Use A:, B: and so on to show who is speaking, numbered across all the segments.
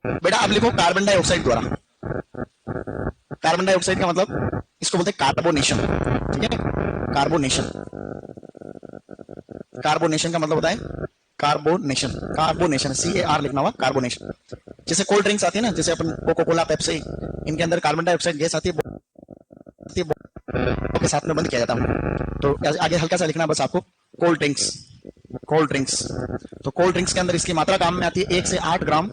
A: बेटा अब लिखो कार्बन डाइऑक्साइड द्वारा। कार्बन डाइऑक्साइड का मतलब इसको बोलते हैं कार्बोनेशन, ठीक है। कार्बोनेशन, कार्बोनेशन का मतलब होता है कार्बोनेशन, कार्बोनेशन CAR लिखना हुआ, कार्बोनेशन। जैसे कोल्ड ड्रिंक्स आती है ना, जैसे अपन कोका कोला, पेप्सी, इनके अंदर कार्बन डाइऑक्साइड गैस आती है, के साथ में बंद किया जाता है। तो आगे हल्का सा लिखना बस आपको, कोल्ड ड्रिंक्स, कोल्ड ड्रिंक्स। तो कोल्ड ड्रिंक्स के अंदर इसकी मात्रा काम में आती है 1 से 8 ग्राम,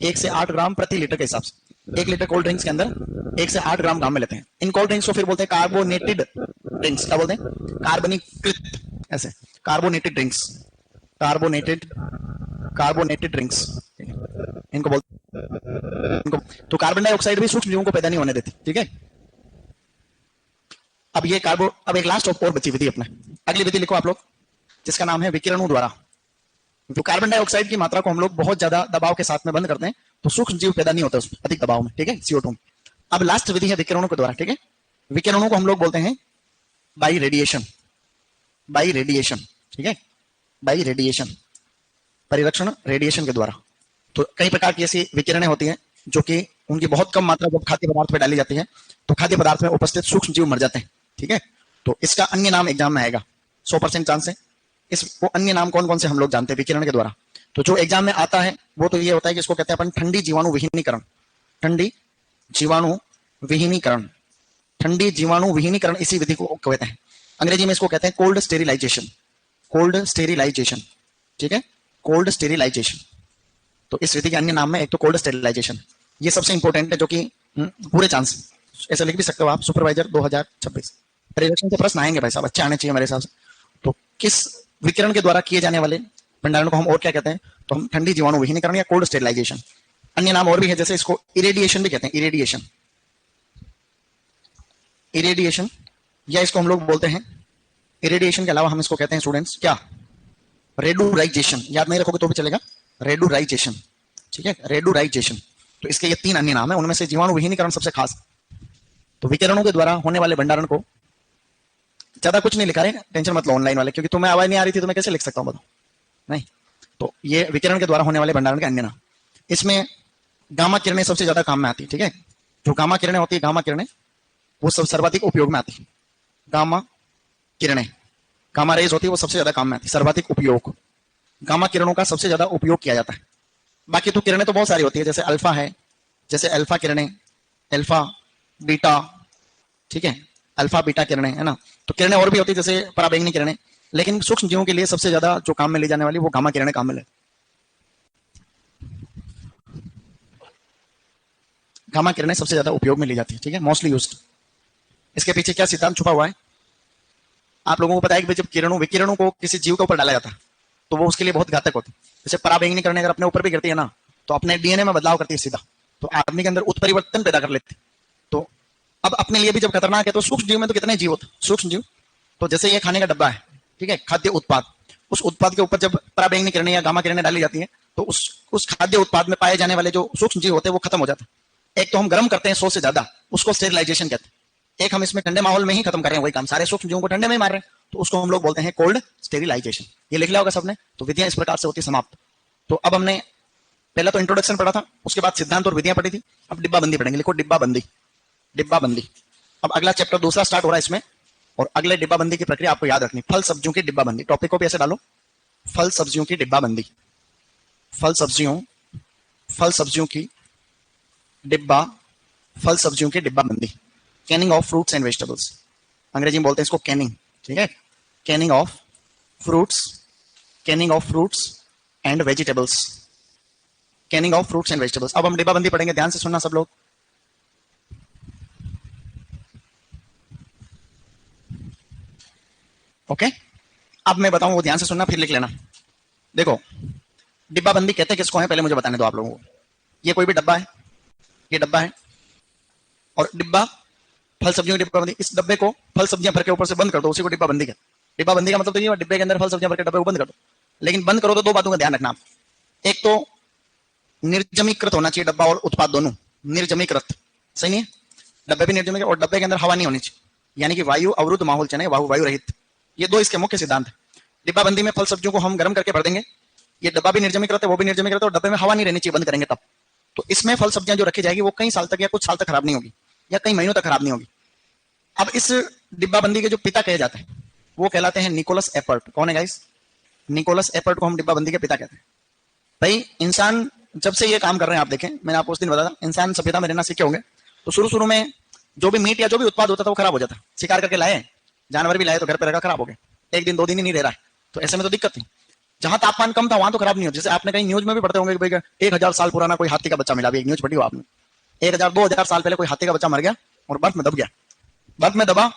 A: 1 से 8 ग्राम प्रति लीटर के हिसाब से। 1 लीटर कोल्ड ड्रिंक्स के अंदर 1 से 8 ग्राम काम में लेते हैं। इन कोल्ड ड्रिंक्स को फिर बोलते हैं कार्बोनेटेड ड्रिंक्स। क्या बोलते हैं? कार्बनीकृत, ऐसे carbonated drinks, carbonated, carbonated drinks इनको बोलते हैं इनको। तो कार्बन डाइऑक्साइड भी सूक्ष्म जीवों को पैदा नहीं होने देती, ठीक है। अब ये कार्बो, अब एक लास्ट और बची विधि अपने, अगली विधि लिखो आप लोग, जिसका नाम है विकिरणों द्वारा। तो कार्बन डाइऑक्साइड की मात्रा को हम लोग बहुत ज्यादा दबाव के साथ में बंद करते हैं तो सूक्ष्म जीव पैदा नहीं होता उसमें अधिक दबाव में, ठीक है, CO2 में। अब लास्ट विधि है विकिरणों के द्वारा, ठीक है। विकिरणों को हम लोग बोलते हैं बाई रेडिएशन, बाई रेडिएशन, ठीक है, बाई रेडिएशन, परिरक्षण रेडिएशन के द्वारा। तो कई प्रकार की ऐसी विकिरणें होती हैं जो कि उनकी बहुत कम मात्रा जब खाद्य पदार्थ में डाली जाती है तो खाद्य पदार्थ में उपस्थित सूक्ष्म जीव मर जाते हैं, ठीक है। तो इसका अन्य नाम एग्जाम में आएगा, 100% चांस है। इसको अन्य नाम कौन कौन से हम लोग जानते हैं विकिरण के द्वारा? तो जो एग्जाम में आता है वो तो ये होता है कि इसको कहते हैं अपन ठंडी जीवाणु विहीनीकरण, ठंडी जीवाणु विहीनीकरण, ठंडी जीवाणु विहीनीकरण, इसी विधि को कहते हैं। अंग्रेजी में इसको कहते हैं कोल्ड स्टेरिलाइजेशन, कोल्ड स्टेरिलाइजेशन, ठीक है, कोल्ड स्टेरिलाइजेशन। तो इस विधि के अन्य नाम में एक तो कोल्ड स्टेरिलाइजेशन, ये सबसे इंपॉर्टेंट है, जो कि पूरे चांस, ऐसा लिख भी सकते हो आप, सुपरवाइजर 2026 परिरक्षण से प्रश्न आएंगे भाई साहब, अच्छे आने चाहिए मेरे हिसाब से। तो किस विकिरण के द्वारा किए जाने वाले भंडारण को हम और क्या कहते हैं? तो हम ठंडी जीवाणु विहीनीकरण या कोल्ड स्टेरिलाइजेशन। अन्य नाम और भी है, जैसे इसको इरेडिएशन भी कहते हैं, इरेडिएशन, इरेडिएशन, या इसको हम लोग बोलते हैं, इरेडिएशन के अलावा हम इसको कहते हैं स्टूडेंट्स क्या? रेडुराइजेशन। याद नहीं रखोगे तो भी चलेगा, रेडुराइजेशन, ठीक है, रेडुराइजेशन। तो इसके ये 3 अन्य नाम है, उनमें से जीवाणु विहीनीकरण सबसे खास। तो विकिरणों के द्वारा होने वाले भंडारण को ज्यादा कुछ नहीं लिखा है, टेंशन मत लो ऑनलाइन वाले, क्योंकि तुम्हें आवाज नहीं आ रही थी तो मैं कैसे लिख सकता हूं बताओ? नहीं। तो ये विकिरण के द्वारा होने वाले भंडारण के अन्य नाम। इसमें गामा किरणें सबसे ज्यादा काम में आती है, ठीक है। जो गामा किरणें होती है, गामा किरणें वो सब सर्वाधिक उपयोग में आती है। गामा किरणें, गामा रेज होती है, वो सबसे ज्यादा काम में आती है, सर्वाधिक उपयोग, गामा किरणों का सबसे ज्यादा उपयोग किया जाता है। बाकी तो किरणें तो बहुत सारी होती है, जैसे अल्फा है, जैसे अल्फा किरणें, अल्फा बीटा, ठीक है, अल्फा बीटा किरणें, है ना। तो किरणें और भी होती है जैसे पराबैंगनी किरणें, लेकिन सूक्ष्म जीवों के लिए सबसे ज्यादा जो काम में ली जाने वाली वो गामा किरणें काम में ले, गामा किरणें सबसे ज्यादा उपयोग में ली जाती है, ठीक है, मोस्टली यूज्ड। इसके पीछे क्या सिद्धांत छुपा हुआ है आप लोगों को पता है कि जब किरणों, विकिरणों को किसी जीव के ऊपर डाला जाता है तो वो उसके लिए बहुत घातक होती है। जैसे पराबैंगनी किरणें अगर अपने ऊपर भी गिरती है ना तो अपने DNA में बदलाव करती है सीधा, तो आदमी के अंदर उत्परिवर्तन पैदा कर लेती है। तो अब अपने लिए भी जब खतरनाक है तो सूक्ष्म जीव में तो कितने जीव होते हैं, सूक्ष्म जीव। तो जैसे ये खाने का डब्बा है, ठीक है, खाद्य उत्पाद, उस उत्पाद के ऊपर जब पराबैंगनी किरणें या गामा किरणें डाली जाती है तो उस खाद्य उत्पाद में पाए जाने वाले जो सूक्ष्म जीव होते हैं वो खत्म हो जाते हैं। एक तो हम गर्म करते हैं 100 से ज्यादा, उसको स्टेरिलाइजेशन कहते हैं। एक हम इसमें ठंडे माहौल में ही खत्म कर रहे हैं, वही काम, सारे सूक्ष्म जीवों को ठंडे में ही मार रहे हैं, तो उसको हम लोग बोलते हैं कोल्ड स्टेरिलाइजेशन। ये लिख लिया होगा सबने। तो विधियां इस प्रकार से होती समाप्त। तो अब हमने पहला तो इंट्रोडक्शन पढ़ा था, उसके बाद सिद्धांत और विधियां पढ़ी थी, अब डिब्बा बंदी पढ़ेंगे। लिखो डिब्बा बंदी, डिब्बा बंदी। अब अगला चैप्टर दूसरा स्टार्ट हो रहा है इसमें, और अगले डिब्बा बंदी की प्रक्रिया आपको याद रखनी, फल सब्जियों की डिब्बा बंदी। टॉपिक को भी ऐसे डालो, फल सब्जियों की डिब्बा बंदी, फल सब्जियों, फल सब्जियों की डिब्बा, फल सब्जियों की डिब्बा बंदी। Canning of fruits and vegetables, अंग्रेजी में बोलते हैं इसको कैनिंग, ठीक है, Canning of fruits, Canning of fruits and vegetables, Canning of fruits and vegetables. अब हम डिब्बा बंदी पढ़ेंगे, ध्यान से सुनना सब लोग। ओके, अब मैं बताऊं वो ध्यान से सुनना, फिर लिख लेना। देखो डिब्बा बंदी कहते हैं किसको है, पहले मुझे बताने दो आप लोगों को। ये कोई भी डब्बा है, ये डब्बा है, और डिब्बा फल सब्जियों की डिब्बा बंदी, इस डब्बे को फल सब्जियां भर के ऊपर से बंद कर दो, उसी को डिब्बा बंदी कहते हैं। डिब्बा बंदी का मतलब तो ये डिब्बे के अंदर फल सब्जियां भर के डब्बे को बंद कर दो। लेकिन बंद करो तो 2 बातों का ध्यान रखना आप। एक तो निर्जमीकृत होना चाहिए डब्बा और उत्पाद दोनों, निर्जमीकृत, सही नहीं है, डब्बे भी निर्जमीकृत, और डब्बे के अंदर हवा नहीं होनी चाहिए, यानी कि वायु अवरुद्ध माहौल चले, वायु रहित। ये 2 इसके मुख्य सिद्धांत है। डिब्बा बंदी में फल सब्जियों को हम गर्म करके भर देंगे, ये डब्बा भी निर्जमीकृत है, वो भी निर्जमीकृत है, और डब्बे में हवा नहीं रहनी चाहिए, बंद करेंगे तब। तो इसमें फल सब्जियां जो रखी जाएगी वो कई साल तक या कुछ साल तक खराब नहीं होगी या कई महीनों तक खराब नहीं होगी। अब इस डिब्बाबंदी के जो पिता कहे जाते हैं वो कहलाते हैं निकोलस एपर्ट। कौन है गाइस? निकोलस एपर्ट को हम डिब्बाबंदी के पिता कहते हैं। भाई इंसान जब से ये काम कर रहे हैं, आप देखें, मैंने आपको उस दिन बताया इंसान सभ्यता में रहना सीखे होंगे, तो शुरू शुरू में जो भी मीट या जो भी उत्पाद होता था वो खराब हो जाता। शिकार करके लाए, जानवर भी लाए तो घर पे रखा, खराब हो गया, एक दिन 2 दिन ही नहीं रह रहा है, तो ऐसे में तो दिक्कत थी। जहां तापमान कम था वहां तो खराब नहीं होता। जैसे आपने कहीं न्यूज में भी पढ़ते होंगे कि भाई 1000 साल पुराना कोई हाथी का बच्चा मिला, एक न्यूज पढ़ी हो आपने, 1000-2000 साल पहले कोई हाथी का बच्चा मर गया और बर्फ में दब गया। बर्फ में दबा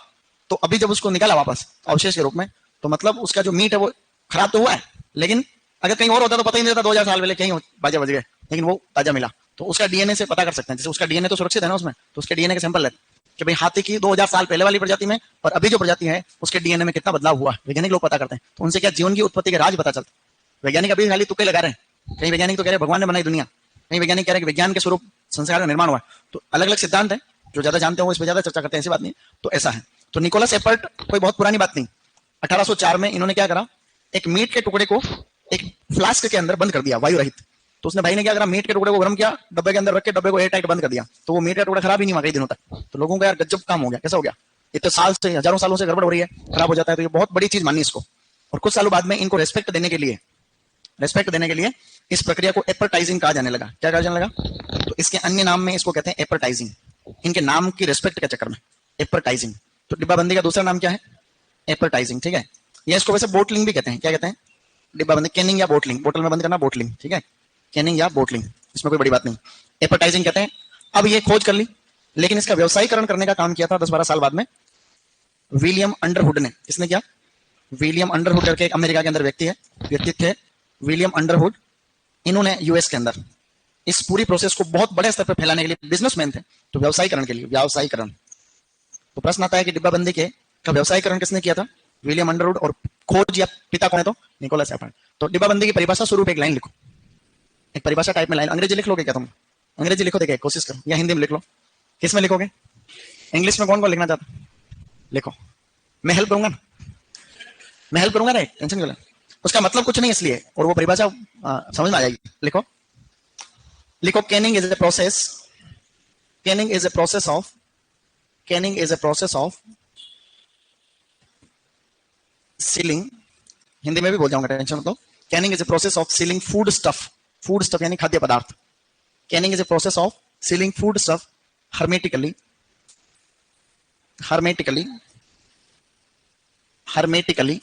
A: तो अभी जब उसको निकाला वापस अवशेष के रूप में, तो मतलब उसका जो मीट है वो खराब तो हुआ है, लेकिन अगर कहीं और होता तो पता ही नहीं चलता 2000 साल पहले कहीं बाजे बज गए, लेकिन वो ताजा मिला। तो उसका डीएनए से पता कर सकते हैं, जैसे उसका डीएनए तो सुरक्षित है ना उसमें, तो उसके डीएनए के सैंपल लेते कि भाई हाथी की 2000 साल पहले वाली प्रजाति में और अभी जो प्रजाति है उसके डीएनए में कितना बदलाव हुआ, वैज्ञानिक लोग पता करते हैं। तो उनसे क्या जीवन की उत्पत्ति के राज पता चलता है। वैज्ञानिक अभी खाली तुक्के लगा रहे हैं, कहीं वैज्ञानिक तो कह रहे हैं भगवान ने बनाई दुनिया, कहीं वैज्ञानिक कह रहे हैं कि विज्ञान के स्वरूप संसार का निर्माण हुआ। तो अलग अलग सिद्धांत है, जो ज्यादा जानते हो इस पर ज्यादा चर्चा करते हैं, ऐसी बात नहीं। तो ऐसा है। तो निकोलस एपर्ट कोई बहुत पुरानी बात नहीं, 1804 में इन्होंने क्या करा, एक मीट के टुकड़े को एक फ्लास्क के अंदर बंद कर दिया, वायु रहित। तो उसने भाई ने क्या करा, मीट के टुकड़े को गर्म किया, डब्बे के अंदर रख के डब्बे को एयर टाइट बंद कर दिया, तो वो मीट का टुकड़ा खराब ही नहीं हुआ कई दिनों तक। तो लोगों का यार गजब काम हो गया, कैसा हो गया, इतने साल से हजारों सालों से गड़बड़ हो रही है, खराब हो जाता है, तो ये बहुत बड़ी चीज मानी इसको। और कुछ सालों बाद में इनको रेस्पेक्ट देने के लिए इस प्रक्रिया को एपर्टाइजिंग कहा जाने लगा। क्या कहा जाने लगा? तो इसके अन्य नाम में इसको कहते हैं एपर्टाइजिंग, इनके नाम की रेस्पेक्ट के चक्कर में एपर्टाइजिंग। तो डिब्बाबंदी का दूसरा नाम क्या है? एपर्टाइजिंग, ठीक है। या इसको वैसे बोटलिंग भी कहते हैं। क्या कहते हैं? डिब्बाबंदी, कैनिंग या बोटलिंग, बोतल में बंद करना बोटलिंग, ठीक है, कैनिंग या बोटलिंग, इसमें कोई बड़ी बात नहीं। एपर्टाइजिंग कहते हैं। अब ये खोज कर ली, लेकिन इसका व्यवसायीकरण करने का काम किया था 10-12 साल बाद में विलियम अंडरवुड ने। किसने किया? विलियम अंडरवुड करके एक अमेरिका के अंदर व्यक्ति थे, विलियम अंडरवुड। इन्होंने यूएस के अंदर इस पूरी प्रोसेस को बहुत बड़े स्तर पर फैलाने के लिए, बिजनेसमैन थे, तो व्यवसायीकरण के लिए, व्यवसायीकरण। तो प्रश्न आता है कि डिब्बाबंदी के का व्यवसायीकरण किसने किया था? William Underwood. और खोज या पिता कौन है? तो निकोलस एपर्ट। तो डिब्बाबंदी की परिभाषा स्वरूप एक लाइन लिखो, एक परिभाषा टाइप में लाइन। अंग्रेजी लिख लोगे क्या तुम? अंग्रेजी लिखो, देखिए कोशिश करो, या हिंदी में लिख लो। किस में लिखोगे? इंग्लिश में कौन कौन लिखना चाहता? लिखो, मैं हेल्प करूंगा ना, मैं हेल्प करूंगा ना, टेंशन क्यों ले? उसका मतलब कुछ नहीं इसलिए, और वो परिभाषा समझ में आ जाएगी। लिखो लिखो, canning is a process, canning is a process of, canning is a process of sealing, Hindi में भी बोल जाऊंगा, टेंशन मत लो। Canning is a process of sealing food stuff, food stuff यानी खाद्य पदार्थ। Canning is a process of sealing food stuff hermetically, hermetically, hermetically,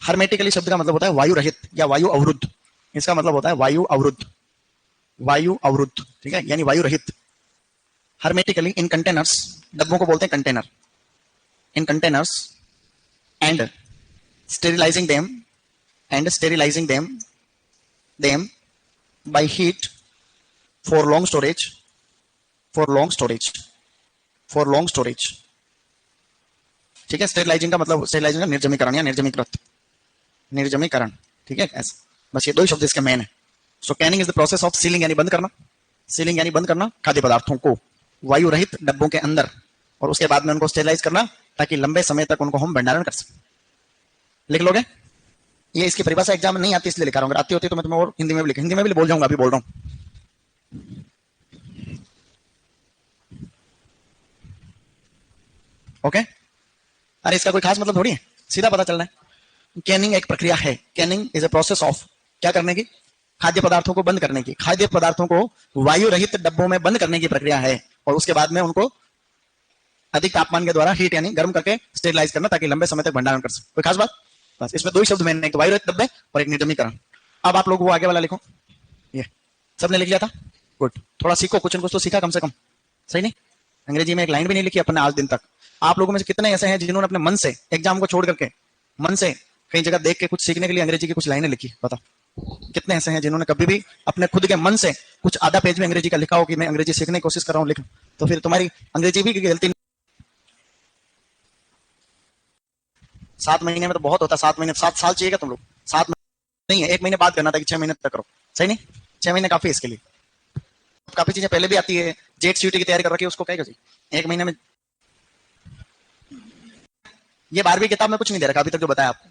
A: hermetically शब्द का मतलब होता है वायु रहित या वायु अवरुद्ध। इसका मतलब होता है वायु अवरुद्ध, वायु अवरुद्ध, ठीक है, यानी वायु रहित। hermetically in containers, डब्बों को बोलते हैं container, in containers, and sterilizing them, and sterilizing them by heat for long storage, for long storage, for long storage, ठीक है। स्टेरिलाइजिंग का मतलब, स्टेरिलाइजिंग का निर्जमीकरण या निर्जमीकृत, निर्जमीकरण, ठीक है, ऐसे बस ये 2 ही शब्द इसके मेन है। So canning is the process of sealing यानी बंद करना, सीलिंग यानी बंद करना खाद्य पदार्थों को वायु रहित डब्बों के अंदर, और उसके बाद में उनको स्टेरिलाइज करना ताकि लंबे समय तक उनको हम भंडारण कर सकें। लिख लोगे? ये इसकी परिभाषा एग्जाम में नहीं आती इसलिए लिखा रहा हूं, अगर आती होती तो मैं तुम्हें और हिंदी में भी लिख, हिंदी में भी बोल जाऊंगा, अभी बोल रहा हूं। ओके, अरे इसका कोई खास मतलब थोड़ी है, सीधा पता चलना है। कैनिंग एक प्रक्रिया है, Canning is a process of, क्या करने की? खाद्य पदार्थों को बंद करने की, खाद्य पदार्थों को वायु रहित डब्बों में बंद करने की प्रक्रिया है, और उसके बाद में उनको अधिक तापमान के द्वारा हीट यानी गर्म करके स्टेरिलाइज करना ताकि लंबे समय तक भंडारण कर सके। कोई खास बात? बस इसमें 2 ही शब्द मैंने, एक तो वायु रहित डब्बे और एक निर्जमीकरण। अब आप लोग वो आगे वाला लिखो, ये सबने लिख लिया था, गुड। थोड़ा सीखो, कुछ न कुछ तो सीखा कम से कम, सही नहीं? अंग्रेजी में एक लाइन भी नहीं लिखी अपने आज दिन तक। आप लोगों में से कितने ऐसे हैं जिन्होंने अपने मन से एग्जाम को छोड़ करके, मन से कहीं जगह देख के कुछ सीखने के लिए अंग्रेजी की कुछ लाइनें लिखी? बताओ कितने ऐसे हैं जिन्होंने कभी भी अपने खुद के मन से कुछ आधा पेज में अंग्रेजी का लिखा हो कि मैं अंग्रेजी सीखने की कोशिश कर रहा हूँ, लिख। तो फिर तुम्हारी अंग्रेजी भी की गलती 7 महीने में तो बहुत होता है, 7 महीने, 7 साल चाहिए तुम लोग? 7 महीने नहीं है, 1 महीने बाद करना था कि 6 महीने तक करो, सही नहीं? 6 महीने काफी है इसके लिए, काफी चीजें पहले भी आती है, जेट सीटी की तैयारी कर रखी है, उसको क्या चाहिए 1 महीने में। ये 12वीं किताब में कुछ नहीं दे रखा अभी तक जो बताया आपको,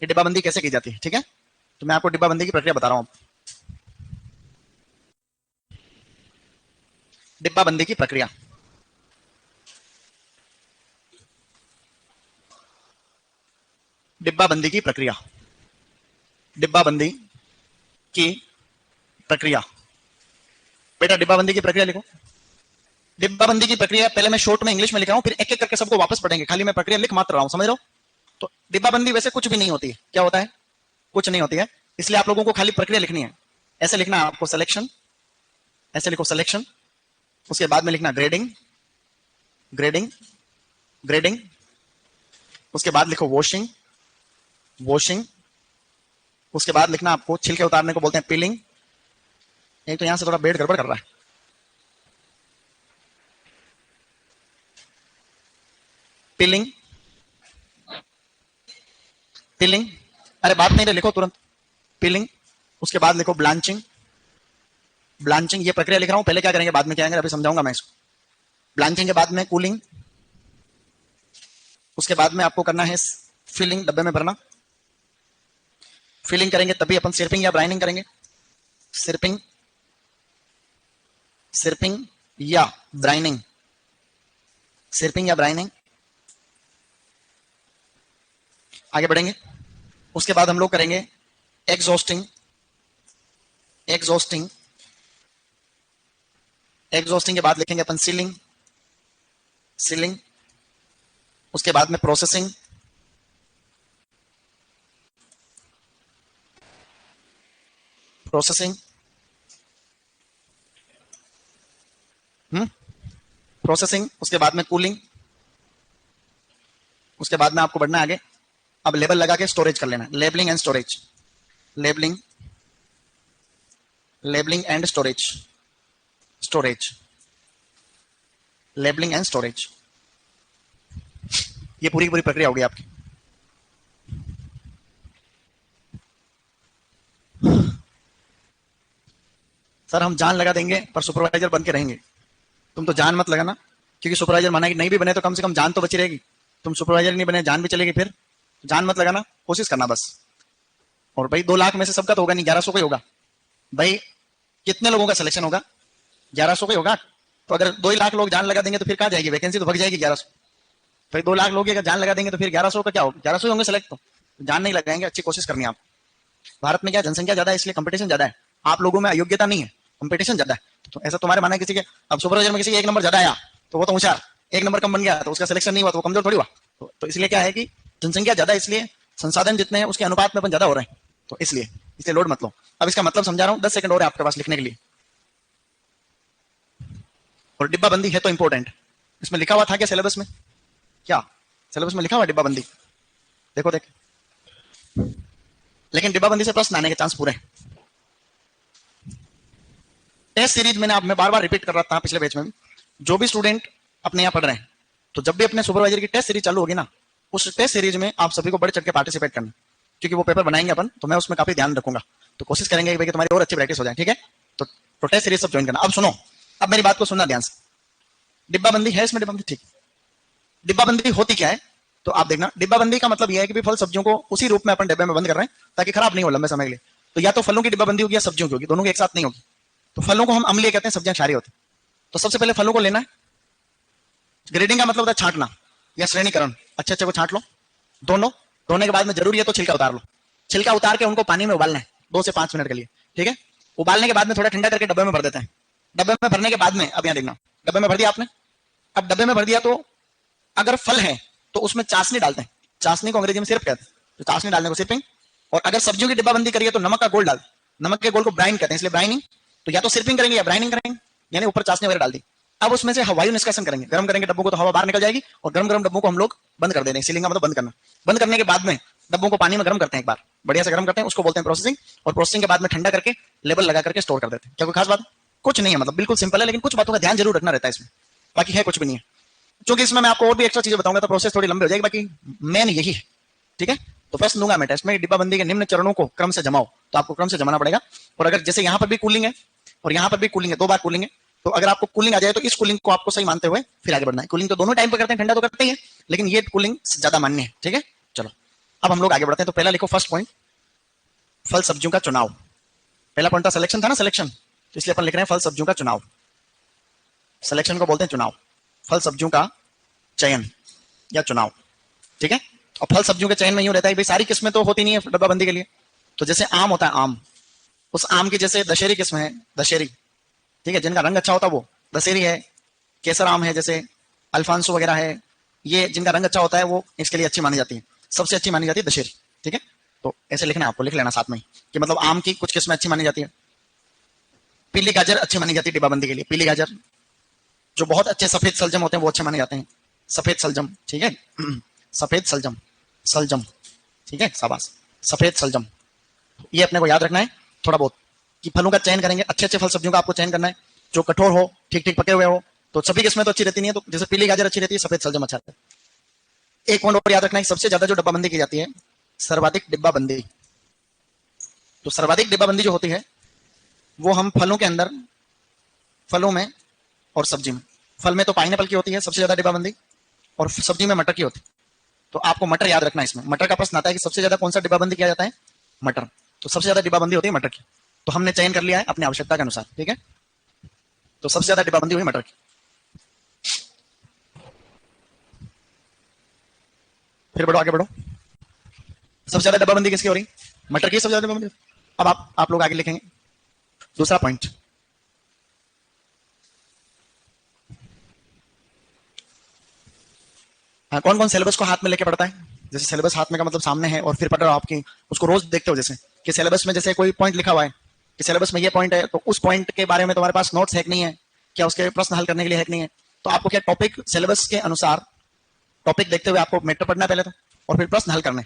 A: ये डिब्बाबंदी कैसे की जाती है, ठीक है। तो मैं आपको डिब्बाबंदी की प्रक्रिया बता रहा हूँ। डिब्बाबंदी की प्रक्रिया। डिब्बाबंदी की प्रक्रिया। डिब्बाबंदी की प्रक्रिया। बेटा डिब्बाबंदी की प्रक्रिया लिखो। डिब्बाबंदी की प्रक्रिया पहले मैं शॉर्ट में इंग्लिश में लिखा हूं, फिर एक एक करके सबको वापस पढ़ेंगे, खाली मैं प्रक्रिया लिख मात्र रहा हूं, समझ रहे हो? तो डिब्बाबंदी वैसे कुछ भी नहीं होती है। क्या होता है? कुछ नहीं होती है, इसलिए आप लोगों को खाली प्रक्रिया लिखनी है। ऐसे लिखना है आपको, सिलेक्शन, ऐसे लिखो सिलेक्शन, उसके बाद में लिखना ग्रेडिंग, ग्रेडिंग, ग्रेडिंग, उसके बाद लिखो वॉशिंग, वॉशिंग, उसके बाद लिखना आपको छिलके उतारने को बोलते हैं पीलिंग। एक तो यहां से थोड़ा बेड गड़बड़ कर रहा है। पीलिंग, पीलिंग, अरे बात नहीं रहे, लिखो तुरंत पीलिंग। उसके बाद लिखो ब्लांचिंग, ब्लांचिंग, ये प्रक्रिया लिख रहा हूं, पहले क्या करेंगे बाद में क्या करेंगे अभी समझाऊंगा मैं इसको। ब्लांचिंग के बाद में कूलिंग, उसके बाद में आपको करना है फिलिंग, डब्बे में भरना। फिलिंग करेंगे तभी अपन सिर्पिंग या ब्राइनिंग करेंगे। सिर्पिंग, सिर्पिंग या ब्राइनिंग, सिर्पिंग या ब्राइनिंग। आगे बढ़ेंगे, उसके बाद हम लोग करेंगे एग्जॉस्टिंग, एग्जॉस्टिंग, एग्जॉस्टिंग के बाद लिखेंगे अपन सीलिंग, सीलिंग, उसके बाद में प्रोसेसिंग, प्रोसेसिंग, प्रोसेसिंग, उसके बाद में कूलिंग, उसके बाद में आपको बढ़ना है आगे। अब लेबल लगा के स्टोरेज कर लेना, labelling and storage, labelling, labelling and storage, storage, labelling and storage. ये पूरी की पूरी प्रक्रिया होगी आपकी। सर हम जान लगा देंगे पर सुपरवाइजर बन के रहेंगे। तुम तो जान मत लगाना, क्योंकि सुपरवाइजर माना कि नहीं भी बने तो कम से कम जान तो बची रहेगी। तुम सुपरवाइजर नहीं बने, जान भी चलेगी, फिर जान मत लगाना, कोशिश करना बस। और भाई 2 लाख में से सबका तो होगा नहीं, 1100 का ही होगा। भाई कितने लोगों का सिलेक्शन होगा? 1100 का ही होगा। तो अगर 2 लाख लोग जान लगा देंगे तो फिर कहाँ जाएगी वैकेंसी, तो भग जाएगी 1100। भाई 2 लाख लोग अगर जान लगा देंगे तो फिर 1100 का क्या होगा? 1100 ही होंगे सेलेक्ट। तो जान नहीं लगाएंगे, अच्छी कोशिश करनी है आप। भारत में क्या जनसंख्या ज्यादा है, इसलिए कंपटीशन ज्यादा है। आप लोगों में अयोग्यता नहीं है, कंपटीशन ज्यादा है। तो ऐसा तुम्हारे माना किसी के, अब सुपरवाइजर में किसी के 1 नंबर ज्यादा आया तो वो तो होशियार, 1 नंबर कम बन गया तो उसका सिलेक्शन नहीं हुआ, तो वो कमजोर थोड़ी हुआ। तो इसलिए क्या है कि जनसंख्या ज्यादा है, इसलिए संसाधन जितने हैं उसके अनुपात में अपन ज्यादा हो रहे हैं, तो इसलिए लोड मत लो। अब इसका मतलब समझा रहा हूँ, 10 सेकंड और है आपके पास लिखने के लिए। और डिब्बाबंदी है तो इंपॉर्टेंट, इसमें लिखा हुआ था क्या सिलेबस में? क्या सिलेबस में लिखा हुआ डिब्बाबंदी? देखो देख, लेकिन डिब्बाबंदी से प्रश्न आने के चांस पूरे हैं। टेस्ट सीरीज मैंने आप, मैं बार बार रिपीट कर रहा था पिछले बैच में भी, जो भी स्टूडेंट अपने यहाँ पढ़ रहे हैं, तो जब भी अपने सुपरवाइजर की टेस्ट सीरीज चालू होगी ना, उस टेस्ट सीरीज में आप सभी को बढ़ चढ़ के पार्टिसिपेट करना, क्योंकि वो पेपर बनाएंगे अपन, तो मैं उसमें काफी ध्यान रखूंगा। तो कोशिश करेंगे कि तुम्हारी और अच्छी प्रैक्टिस हो जाए, ठीक है? तो टेस्ट सीरीज सब ज्वाइन करना। अब सुनो, अब मेरी बात को सुनना ध्यान से। डिब्बाबंदी है इसमें, डिब्बाबंदी ठीक। डिब्बाबंदी होती क्या है तो आप देखना, डिब्बाबंदी का मतलब यह है कि भी फल सब्जियों को उसी रूप में अपन डिब्बे में बंद कर रहे हैं ताकि खराब नहीं हो लंबे समय के लिए। तो या तो फलों की डिब्बाबंदी होगी या सब्जियों की होगी, दोनों की एक साथ नहीं होगी। तो फलों को हम अम्लीय कहते हैं, सब्जियां क्षारीय होती हैं। तो सबसे पहले फलों को लेना है। ग्रेडिंग का मतलब होता है छांटना या श्रेणीकरण, अच्छे अच्छे को छांट लो, दोनों। धोने के बाद में जरूरी है तो छिलका उतार लो। छिलका उतार के उनको पानी में उबालना है 2 से 5 मिनट के लिए, ठीक है? उबालने के बाद में थोड़ा ठंडा करके डब्बे में भर देते हैं। डब्बे में भरने के बाद में, अब यहाँ देखना, डब्बे में भर दिया आपने। अब डब्बे में भर दिया तो अगर फल है तो उसमें चाशनी डालते हैं, चाशनी को अंग्रेजी में सिर्फ कहते हैं, तो चाशनी डालने को सिर्पिंग। और अगर सब्जियों की डिब्बाबंदी करिए तो नमक का घोल डाल, नमक के घोल को ब्राइन कहते हैं, इसलिए ब्राइनिंग। तो या तो सिर्पिंग करेंगे या ब्राइनिंग करेंगे, यानी ऊपर चाशनी वगैरह डाल दी। अब उसमें से वायु निष्कासन करेंगे, गर्म करेंगे डब्बों को तो हवा बाहर निकल जाएगी, और गर्म गर्म डब्बों को हम लोग बंद कर देंगे। सीलिंग का मतलब बंद करना। बंद करने के बाद में डब्बों को पानी में गर्म करते हैं, एक बार बढ़िया से गर्म करते हैं, उसको बोलते हैं प्रोसेसिंग। और प्रोसेसिंग के बाद में ठंडा करके लेबल लगा करके स्टोर कर देते हैं। क्या कोई खास बात? कुछ नहीं है, मतलब बिल्कुल सिंपल है, लेकिन कुछ बातों का ध्यान जरूर रखना रहता है इसमें, बाकी है कुछ भी नहीं है। क्योंकि इसमें मैं आपको और भी एक्स्ट्रा चीजें बताऊंगा तो प्रोसेस थोड़ी लंबी हो जाएगी, बाकी मेन यही है, ठीक है? तो प्रश्न दूंगा मैं टेस्ट में, डिब्बाबंदी के निम्न चरणों को क्रम से जमाओ, तो आपको क्रम से जमाना पड़ेगा। और अगर जैसे यहाँ पर भी कूलिंग है और यहाँ पर भी कूलिंग है, 2 बार कूलिंग है, तो अगर आपको कूलिंग आ जाए तो इस कूलिंग को आपको सही मानते हुए फिर आगे बढ़ना है। कूलिंग तो दोनों टाइम पर करते हैं, ठंडा तो करते ही है, लेकिन ये कूलिंग ज्यादा मान्य है, ठीक है? चलो अब हम लोग आगे बढ़ते हैं। तो पहला लिखो फर्स्ट पॉइंट, फल सब्जियों का चुनाव। पहला पॉइंट था सिलेक्शन, था ना, सिलेक्शन, तो इसलिए अपन लिख रहे हैं फल सब्जियों का चुनाव। सिलेक्शन को बोलते हैं चुनाव, फल सब्जियों का चयन या चुनाव, ठीक है। और फल सब्जियों के चयन में यूं रहता है भाई सारी किस्में तो होती नहीं है डब्बाबंदी के लिए। तो जैसे आम होता है, आम, उस आम की जैसे दशहरी किस्म है, दशहरी, ठीक है, जिनका रंग अच्छा होता है वो दशहरी है। केसर आम है जैसे, अल्फांसो वगैरह है, ये जिनका रंग अच्छा होता है वो इसके लिए अच्छी मानी जाती है, सबसे अच्छी मानी जाती है दशहरी, ठीक है। तो ऐसे लिखना, आपको लिख लेना साथ में कि मतलब आम की कुछ किस्में अच्छी मानी जाती है। पीली गाजर अच्छी मानी जाती है डिब्बाबंदी के लिए, पीली गाजर। जो बहुत अच्छे सफेद सलजम होते हैं वो अच्छे माने जाते हैं, सफेद सलजम, ठीक है। सफेद सलजम, सलजम, ठीक है, शाबाश, सफेद सलजम। ये अपने को याद रखना है थोड़ा बहुत कि फलों का चयन करेंगे, अच्छे अच्छे फल सब्जियों का आपको चयन करना है, जो कठोर हो, ठीक ठीक पके हुए हो। तो सभी किस्में तो अच्छी रहती नहीं है, तो जैसे पीली गाजर अच्छी रहती है, सफेद सलजम अच्छा रहता है। एक पॉइंट और याद रखना है, सबसे ज्यादा जो डिब्बाबंदी की जाती है, सर्वाधिक डिब्बाबंदी। तो सर्वाधिक डिब्बाबंदी जो होती है वो हम फलों के अंदर, फलों में और सब्जी में। फल में तो पाइनएप्पल की होती है सबसे ज्यादा डिब्बाबंदी, और सब्जी में मटर की होती है। तो आपको मटर याद रखना है इसमें, मटर का प्रश्न आता है कि सबसे ज्यादा कौन सा डिब्बाबंदी किया जाता है, मटर। तो सबसे ज्यादा डिब्बाबंदी होती है मटर की। तो हमने चयन कर लिया है अपनी आवश्यकता के अनुसार, ठीक है। तो सबसे ज्यादा डिब्बाबंदी हुई मटर की। फिर बढ़ो, आगे बढ़ो। सबसे ज्यादा डिब्बाबंदी किसकी हो रही, मटर की सबसे ज्यादा डिब्बाबंदी। अब आप लोग आगे लिखेंगे दूसरा पॉइंट। हाँ, कौन कौन सिलेबस को हाथ में लेके पढ़ता है। जैसे सिलेबस हाथ में का मतलब सामने है और फिर पढ़ रहे हो आपकी, उसको रोज देखते हो। जैसे कि सिलेबस में जैसे कोई पॉइंट लिखा हुआ है कि सिलेबस में ये पॉइंट है, तो उस पॉइंट के बारे में तुम्हारे पास नोट्स है कि नहीं है, क्या उसके प्रश्न हल करने के लिए है कि नहीं है। तो आपको क्या टॉपिक, सिलेबस के अनुसार टॉपिक देखते हुए आपको मैटर पढ़ना है पहले तो, और फिर प्रश्न हल करने।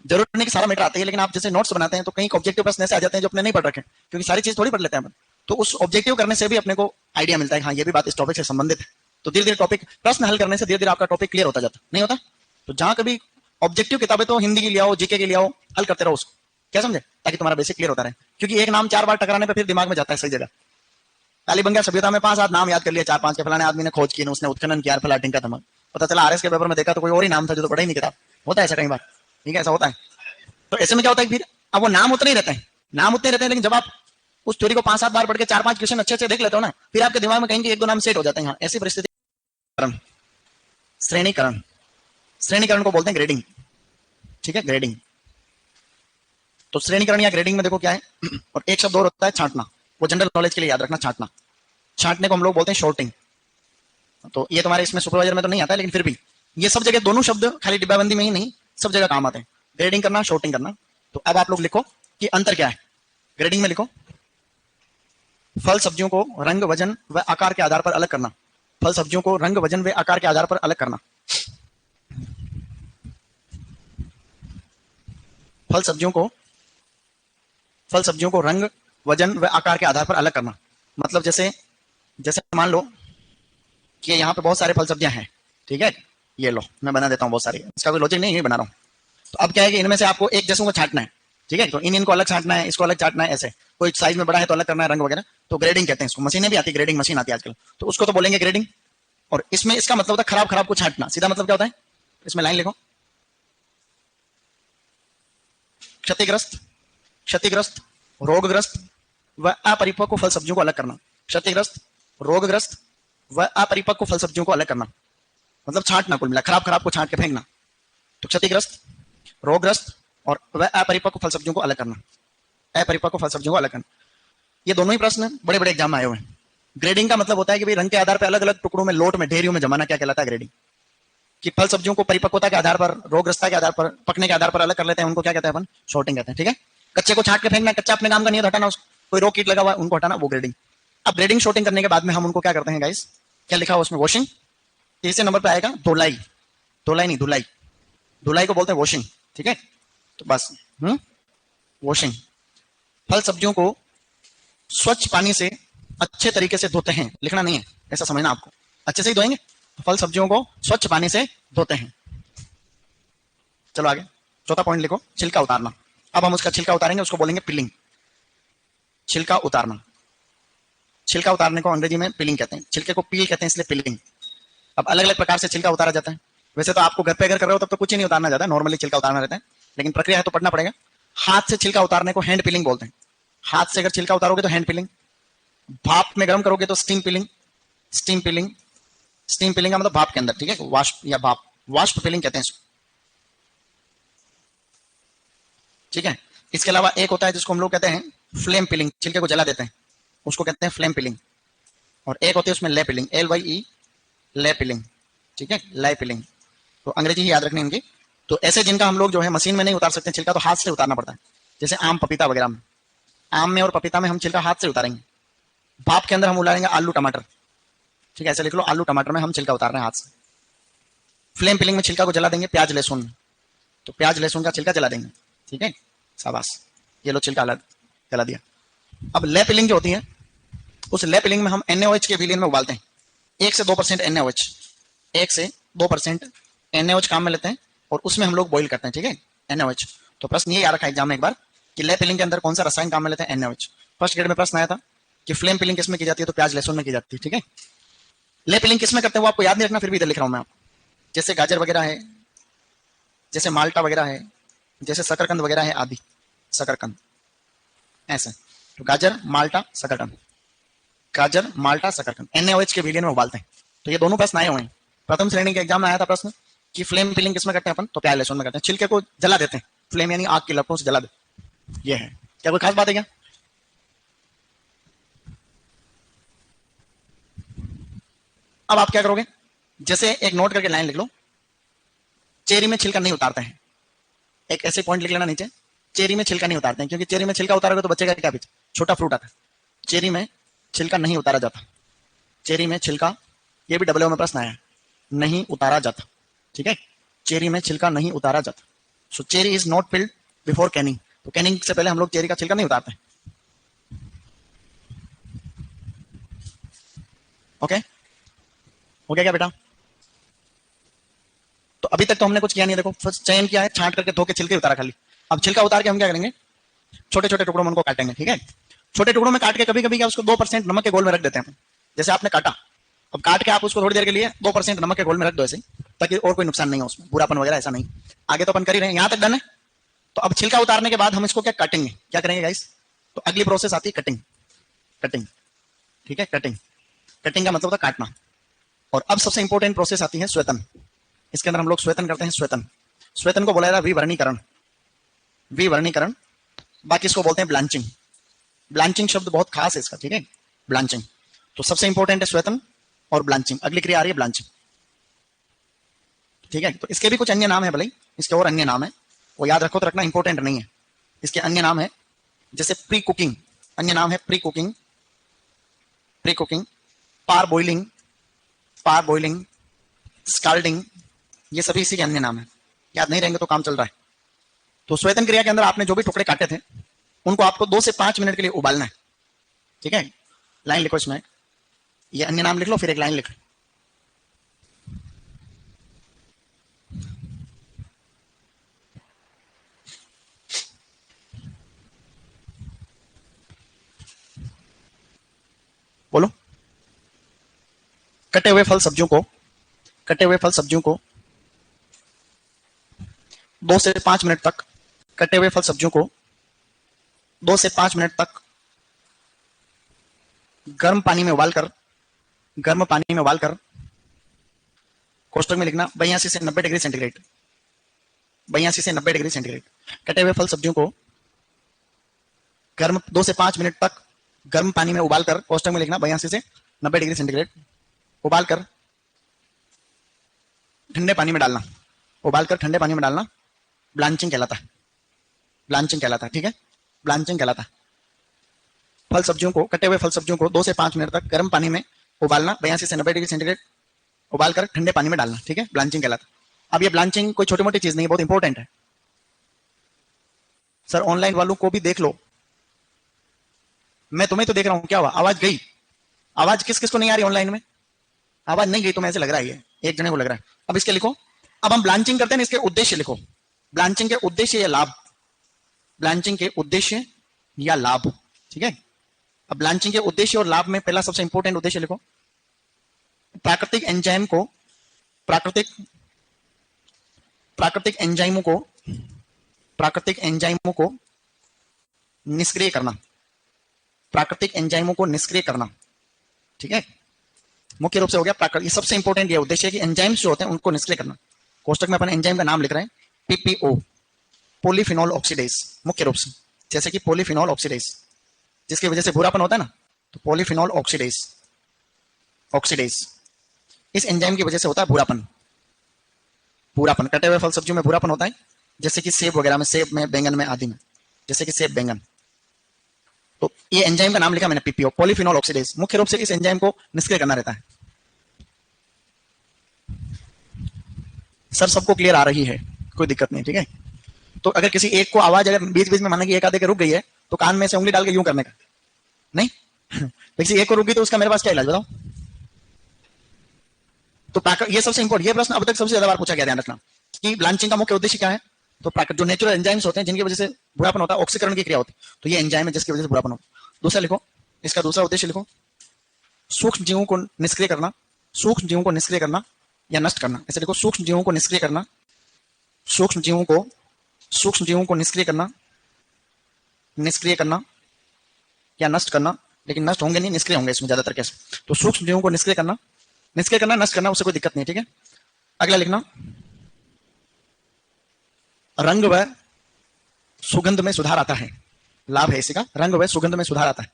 A: जरूर नहीं कि सारा मैटर आता है, लेकिन आप जैसे नोट्स बनाते हैं तो कहीं ऑब्जेक्टिव प्रश्न ऐसे आ जाते हैं जो अपने नहीं पढ़ रखे, क्योंकि सारी चीज थोड़ी पढ़ लेते हैं अपन। तो उस ऑब्जेक्टिव करने से भी अपने को आइडिया मिलता है, हाँ ये भी बात इस टॉपिक से संबंधित है। तो धीरे धीरे टॉपिक, प्रश्न हल करने से धीरे धीरे आपका टॉपिक क्लियर होता जाता, नहीं होता। तो जहां कभी ऑब्जेक्टिव किताबें तो हिंदी की ले आओ, जीके की ले आओ, हल करते रहो उसको, क्या समझे, ताकि तुम्हारा बेसिक क्लियर होता रहे। क्योंकि एक नाम 4 बार टकराने पे फिर दिमाग में जाता है सही जगह। कालीबंगा सभ्यता में 5-7 नाम याद कर लिया, 4-5 के, फलाने आदमी ने खोज की, उसने उत्खनन किया, फलाटिंग का धमक। पता चला आरएस के पेपर में देखा तो कोई और ही नाम था जो तो पढ़ा ही नहीं किताब। होता है ऐसा कई बार, ठीक है, ऐसा होता है। तो ऐसे में क्या होता है फिर, अब वो नाम उतने ही रहते हैं, नाम उतने रहते हैं, लेकिन जब आप उस थ्योरी को 5-7 बार पढ़ के 4-5 क्वेश्चन अच्छे से देख लेते हो ना, फिर आपके दिमाग में कहीं के 1-2 नाम सेट हो जाते हैं। हाँ, ऐसी परिस्थिति। श्रेणीकरण, श्रेणीकरण को बोलते हैं ग्रेडिंग, ठीक है, ग्रेडिंग। तो श्रेणीकरण या ग्रेडिंग में देखो क्या है, और एक शब्द और होता है छांटना, वो जनरल नॉलेज के लिए याद रखना, छांटना। छांटने को हम लोग बोलते हैं शॉर्टिंग। तो ये तुम्हारे इसमें सुपरवाइजर में तो नहीं आता है, लेकिन फिर भी ये सब जगह दोनों शब्द खाली डिब्बाबंदी में ही नहीं, सब जगह काम आते हैं, ग्रेडिंग करना, शॉर्टिंग करना। तो अब आप लोग लिखो कि अंतर क्या है। ग्रेडिंग में लिखो, फल सब्जियों को रंग, वजन व आकार के आधार पर अलग करना। फल सब्जियों को रंग, वजन व आकार के आधार पर अलग करना। फल सब्जियों को रंग, वजन व आकार के आधार पर अलग करना। मतलब जैसे जैसे मान लो कि यहाँ पे बहुत सारे फल सब्जियां हैं, ठीक है, ये लो मैं बना देता हूँ बहुत सारी, इसका कोई लॉजिक नहीं है, बना रहा हूँ। तो अब क्या है कि इनमें से आपको एक जैसों को छांटना है, ठीक है। तो इनको अलग छांटना है, इसको अलग छांटना है, ऐसे कोई साइज में बड़ा है तो अलग करना है, रंग वगैरह। तो ग्रेडिंग कहते हैं इसको, मशीनें भी आती है, ग्रेडिंग मशीन आती है आजकल, तो उसको तो बोलेंगे ग्रेडिंग। और इसमें इसका मतलब होता है खराब खराब को छांटना। सीधा मतलब क्या होता है, इसमें लाइन लिखो, क्षतिग्रस्त, क्षतिग्रस्त, रोगग्रस्त व अपरिपक्व फल सब्जियों को अलग करना। क्षतिग्रस्त, रोगग्रस्त व अपरिपक्व फल सब्जियों को अलग करना, मतलब छांटना, कुल मिला खराब खराब को छांट के फेंकना। तो क्षतिग्रस्त, रोगग्रस्त और वह अपरिपक्व फल सब्जियों को अलग करना, अपरिपक्व फल सब्जियों को अलग करना। ये दोनों ही प्रश्न बड़े बड़े एग्जाम में आए हुए हैं। ग्रेडिंग का मतलब होता है कि भाई रंग के आधार पर अलग अलग टुकड़ों में, लोट में, ढेरियों में जमाना, क्या कहलाता है ग्रेडिंग। कि फल सब्जियों को परिपक्वता के आधार पर, रोगग्रस्तता के आधार पर, पकने के आधार पर अलग कर लेते हैं, उनको क्या कहते हैं अपन, शॉर्टिंग कहते हैं, ठीक है। कच्चे को छांट के फेंकना, कच्चा अपने काम का नहीं है, हटाना उसको, कोई रोग कीट लगा हुआ है उनको हटाना, वो ग्रेडिंग। अब ग्रेडिंग शॉर्टिंग करने के बाद में हम उनको क्या करते हैं गाइस, क्या लिखा हुआ उसमें, वॉशिंग। तीसरे नंबर पे आएगा धुलाई, धुलाई नहीं धुलाई, धुलाई को बोलते हैं वॉशिंग, ठीक है। तो बस वॉशिंग। फल सब्जियों को स्वच्छ पानी से अच्छे तरीके से धोते हैं, लिखना नहीं है, ऐसा समझना आपको, अच्छे से ही धोएंगे। फल सब्जियों को स्वच्छ पानी से धोते हैं। चलो आगे, चौथा पॉइंट लिखो, छिलका उतारना। अब हम उसका छिलका उतारेंगे, उसको बोलेंगे पिलिंग, छिलका उतारना। छिलका उतारने को अंग्रेजी में पिलिंग कहते हैं, छिलके को पील कहते हैं, इसलिए पिलिंग। अब अलग अलग प्रकार से छिलका उतारा जाता है। वैसे तो आपको घर पे अगर कर रहे हो तब तो कुछ ही नहीं उतारना जाता है, नॉर्मली छिलका उतारना रहता है, लेकिन प्रक्रिया है तो पढ़ना पड़ेगा। हाथ से छिलका उतारने को हैंड पिलिंग बोलते हैं। हाथ से अगर छिलका उतारोगे तो हैंड पिलिंग, भाप में गर्म करोगे तो स्टीम पिलिंग, स्टीम पिलिंग, स्टीम पिलिंग का मतलब भाप के अंदर, ठीक है, वाष्प या भाप, वाष्प पिलिंग कहते हैं इसको, ठीक है। इसके अलावा एक होता है जिसको हम लोग कहते हैं फ्लेम पिलिंग, छिलके को जला देते हैं, उसको कहते हैं फ्लेम पिलिंग। और एक होती है उसमें ले पिलिंग, LYE, ले पिलिंग, ठीक है, ले पिलिंग। तो अंग्रेजी ही याद रखनी इनकी। तो ऐसे जिनका हम लोग जो है मशीन में नहीं उतार सकते छिलका, तो हाथ से उतारना पड़ता है, जैसे आम पपीता वगैरह में, आम में और पपीता में हम छिलका हाथ से उतारेंगे। भाप के अंदर हम उतारेंगे आलू टमाटर, ठीक है, ऐसे लिख लो, आलू टमाटर में हम छिलका उतार रहे हैं हाथ से। फ्लेम पिलिंग में छिलका को जला देंगे, प्याज लहसुन, तो प्याज लहसुन का छिलका जला देंगे, ठीक है, शाबाश, ये लो छिलका अलग जला दिया। अब ले पिलिंग जो होती है, उस ले पिलिंग में हम NaOH के विलयन में उबालते हैं, 1 से 2% NaOH, 1 से 2% NaOH काम में लेते हैं और उसमें हम लोग बॉईल करते हैं, ठीक है, NaOH। तो प्रश्न ये याद रखा एग्जाम में एक बार कि ले पिलिंग के अंदर कौन सा रसायन काम में लेते हैं, NaOH। फर्स्ट ग्रेड में प्रश्न आया था कि फ्लेम पिलिंग किसमें की जाती है, तो प्याज लहसुन में की जाती है, ठीक है। ले पिलिंग किसमें करते हैं वो आपको याद नहीं रखना, फिर भी इधर लिख रहा हूं मैं आपको, जैसे गाजर वगैरह है, जैसे माल्टा वगैरह है, जैसे शकरकंद वगैरह है आदि, शकरकंद ऐसे। तो गाजर माल्टा शकरकंद, गाजर माल्टा शकरकंद NaOH के विलयन में उबालते हैं। तो ये दोनों प्रश्न आए हुए हैं, प्रथम श्रेणी के एग्जाम में आया था प्रश्न कि फ्लेम पिलिंग किसमें करते हैं अपन, तो प्याज लहसुन में करते हैं, छिलके को जला देते हैं, फ्लेम यानी आग की लपटों से जला देते, ये है। क्या कोई खास बात है क्या? अब आप क्या करोगे, जैसे एक नोट करके लाइन लिख लो, चेरी में छिलका नहीं उतारते हैं, एक ऐसे पॉइंट लिख लेना नीचे, चेरी में छिलका नहीं उतारते हैं, क्योंकि चेरी में छिलका उतारोगे तो बचेगा क्या, पीछे छोटा फ्रूट आता है, चेरी में छिलका नहीं उतारा जाता, चेरी में छिलका, ये भी डब्ल्यू में प्रश्न आया, नहीं उतारा जाता, ठीक है, चेरी में छिलका नहीं उतारा जाता। So cherry is not peeled before canning, तो कैनिंग से पहले हम लोग चेरी का छिलका नहीं उतारते। ओके, हो गया क्या बेटा? तो अभी तक तो हमने कुछ किया नहीं, देखो फर्स्ट चयन किया है, छांट करके धो के छिलके उतारा खाली। अब छिलका उतार के हम क्या करेंगे, छोटे छोटे टुकड़ों में उनको काटेंगे, ठीक है, छोटे टुकड़ों में काट के कभी कभी क्या उसको 2% नमक के घोल में रख देते हैं, जैसे आपने काटा, अब काट के आप उसको थोड़ी देर के लिए 2% नमक के घोल में रख दो ऐसे, ताकि और कोई नुकसान नहीं हो उसमें, बुरापन वगैरह ऐसा नहीं। आगे तो अपन कर ही रहे हैं, यहां तक डन है। तो अब छिलका उतारने के बाद हम इसको क्या काटेंगे, क्या करेंगे गाइस, तो अगली प्रोसेस आती है कटिंग, कटिंग, ठीक है, कटिंग, कटिंग का मतलब होता है काटना। और अब सबसे इंपॉर्टेंट प्रोसेस आती है श्वेतन, इसके अंदर हम लोग श्वेतन करते हैं, श्वेतन, श्वेतन को बोला जाता है विवर्णीकरण, विवर्णीकरण, बाकी इसको बोलते हैं ब्लांचिंग, ब्लांचिंग शब्द बहुत खास है इसका, ठीक है, ब्लांचिंग। तो सबसे इंपॉर्टेंट है श्वेतन और ब्लांचिंग, अगली क्रिया आ रही है ब्लांचिंग, ठीक है। तो इसके भी कुछ अन्य नाम है, भले इसके और अन्य नाम है, वो याद रखो तो रखना, इंपॉर्टेंट नहीं है, इसके अन्य नाम है, जैसे प्री कुकिंग, अन्य नाम है प्री कुकिंग, प्री कुकिंग, पार बॉइलिंग, पार बॉइलिंग, स्काल्डिंग, ये सभी इसी के अन्य नाम है, याद नहीं रहेंगे तो काम चल रहा है। तो श्वेतन क्रिया के अंदर आपने जो भी टुकड़े काटे थे उनको आपको 2 से 5 मिनट के लिए उबालना है, ठीक है, लाइन लिखो इसमें, ये अन्य नाम लिख लो, फिर एक लाइन लिख, बोलो, कटे हुए फल सब्जियों को, कटे हुए फल सब्जियों को 2 से 5 मिनट तक, कटे हुए फल सब्जियों को 2 से 5 मिनट तक गर्म पानी में उबालकर, गर्म पानी में उबालकर, कोष्टक में लिखना 82 से 90 डिग्री सेंटीग्रेड, 82 से 90 डिग्री सेंटीग्रेड, कटे हुए फल सब्जियों को गर्म 2 से 5 मिनट तक गर्म पानी में उबालकर, कोष्टक में लिखना 82 से 90 डिग्री सेंटीग्रेड, उबालकर ठंडे पानी में डालना, उबालकर ठंडे पानी में डालना, ब्लांचिंग कहलाता है, ब्लांचिंग कहलाता है, ठीक है, ब्लांचिंग कहलाता है। फल सब्जियों को, कटे हुए फल सब्जियों को 2 से 5 मिनट तक गर्म पानी में उबालना, 82 से 90 डिग्री सेंटीग्रेड, उबालकर ठंडे पानी में डालना, ठीक है, ब्लांचिंग कहलाता है। अब ये ब्लांचिंग कोई छोटी मोटी चीज नहीं है, बहुत इंपॉर्टेंट है। सर ऑनलाइन वालों को भी देख लो, मैं तुम्हें तो देख रहा हूं, क्या हुआ, आवाज गई, आवाज किस किस को नहीं आ रही ऑनलाइन में, आवाज नहीं गई, तुम्हें ऐसे लग रहा है, एक जने को लग रहा है। अब इसके लिखो, अब हम ब्लांचिंग करते हैं, इसके उद्देश्य लिखो, ब्लांचिंग के उद्देश्य या लाभ, ब्लांचिंग के उद्देश्य या लाभ, ठीक है। अब ब्लांचिंग के उद्देश्य और लाभ में पहला सबसे इंपॉर्टेंट उद्देश्य लिखो, प्राकृतिक एंजाइम को, प्राकृतिक, प्राकृतिक एंजाइमों को, प्राकृतिक एंजाइमों को निष्क्रिय करना, प्राकृतिक एंजाइमों को निष्क्रिय करना, ठीक है, मुख्य रूप से हो गया प्राकृतिक। ये सबसे इंपॉर्टेंट ये उद्देश्य है कि एंजाइम्स जो होते हैं उनको निष्क्रिय करना। कोष्टक में अपन एंजाइम का नाम लिख रहे हैं, पीपीओ, पॉलीफिनॉल ऑक्सीडेज, मुख्य रूप से जैसे कि पॉलीफिनॉल ऑक्सीडेज, जिसकी वजह से भूरापन होता है ना, तो पॉलीफिनॉल ऑक्सीडेज, ऑक्सीडेज इस एंजाइम की वजह से होता है भूरापन। भूरापन, कटे हुए फल सब्जियों में भूरापन होता है, जैसे कि सेब वगैरह में, सेब में, बैंगन में, आदि में, जैसे कि सेब बैंगन। तो ये एंजाइम का नाम लिखा मैंने, पीपीओ, पॉलीफिनॉल ऑक्सीडेज। मुख्य रूप से इस एंजाइम को निष्क्रिय करना रहता है। सर सबको क्लियर आ रही है, कोई दिक्कत नहीं, ठीक है। तो अगर किसी एक को आवाज अगर बीच बीच में माना कि एक आधे के रुक गई है, तो कान में से उंगली डाल के यूं करने का नहीं। किसी एक को रुक गई तो उसका मेरे पास क्या इलाज बताओ। तो ये सबसे इंपॉर्टेंट, ये प्रश्न अब तक सबसे ज्यादा बार पूछा गया, ध्यान रखना कि ब्लांचिंग का मुख्य उद्देश्य क्या है। तो जो नेचुरल एंजाइम्स होते हैं जिनकी वजह से भूरापन होता है, ऑक्सीकरण की क्रिया होती है, तो ये एंजाइम है जिसकी वजह से भूरापन होता है। दूसरा लिखो, इसका दूसरा उद्देश्य लिखो, सूक्ष्म जीवों को निष्क्रिय करना, सूक्ष्म जीवों को निष्क्रिय करना या नष्ट करना। ऐसे देखो, सूक्ष्म जीवों को निष्क्रिय करना, सूक्ष्म जीवों को निष्क्रिय करना, निष्क्रिय करना या नष्ट करना, लेकिन नष्ट होंगे नहीं, निष्क्रिय होंगे इसमें ज्यादातर केस। तो सूक्ष्म जीवों को निष्क्रिय करना, निष्क्रिय करना, नष्ट करना, उससे कोई दिक्कत नहीं, ठीक है। अगला लिखना, रंग व सुगंध में सुधार आता है। लाभ है इसी का, रंग व सुगंध में सुधार आता है,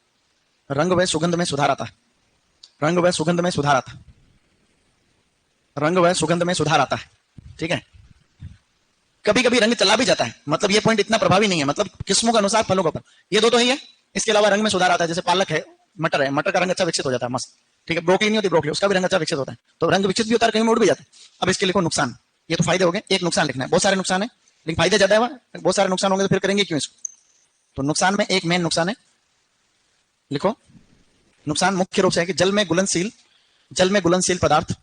A: रंग व सुगंध में सुधार आता है, रंग व सुगंध में सुधार आता है, रंग व सुगंध में सुधार आता है, ठीक है। कभी कभी रंग चला भी जाता है, मतलब ये पॉइंट इतना प्रभावी नहीं है, मतलब किस्मों के अनुसार, फलों के ऊपर, ये दो तो ही है। इसके अलावा रंग में सुधार आता है, जैसे पालक है, मटर है, मटर का रंग अच्छा विकसित हो जाता है, मस्त, ठीक है। ब्रोकली नहीं होती, ब्रोकली, उसका भी रंग अच्छा विकसित होता है, तो रंग विकसित भी होता है, कहीं में उड़ भी जाता है। अब इसके लिखो नुकसान, ये तो फायदे हो गए, एक नुकसान लिखना है। बहुत सारे नुकसान है लेकिन फायदे ज्यादा है, बहुत सारे नुकसान होंगे तो फिर करेंगे क्यों इसको। तो नुकसान में एक मेन नुकसान है, लिखो, नुकसान मुख्य रूप से है कि जल में घुलनशील, जल में घुलनशील पदार्थ,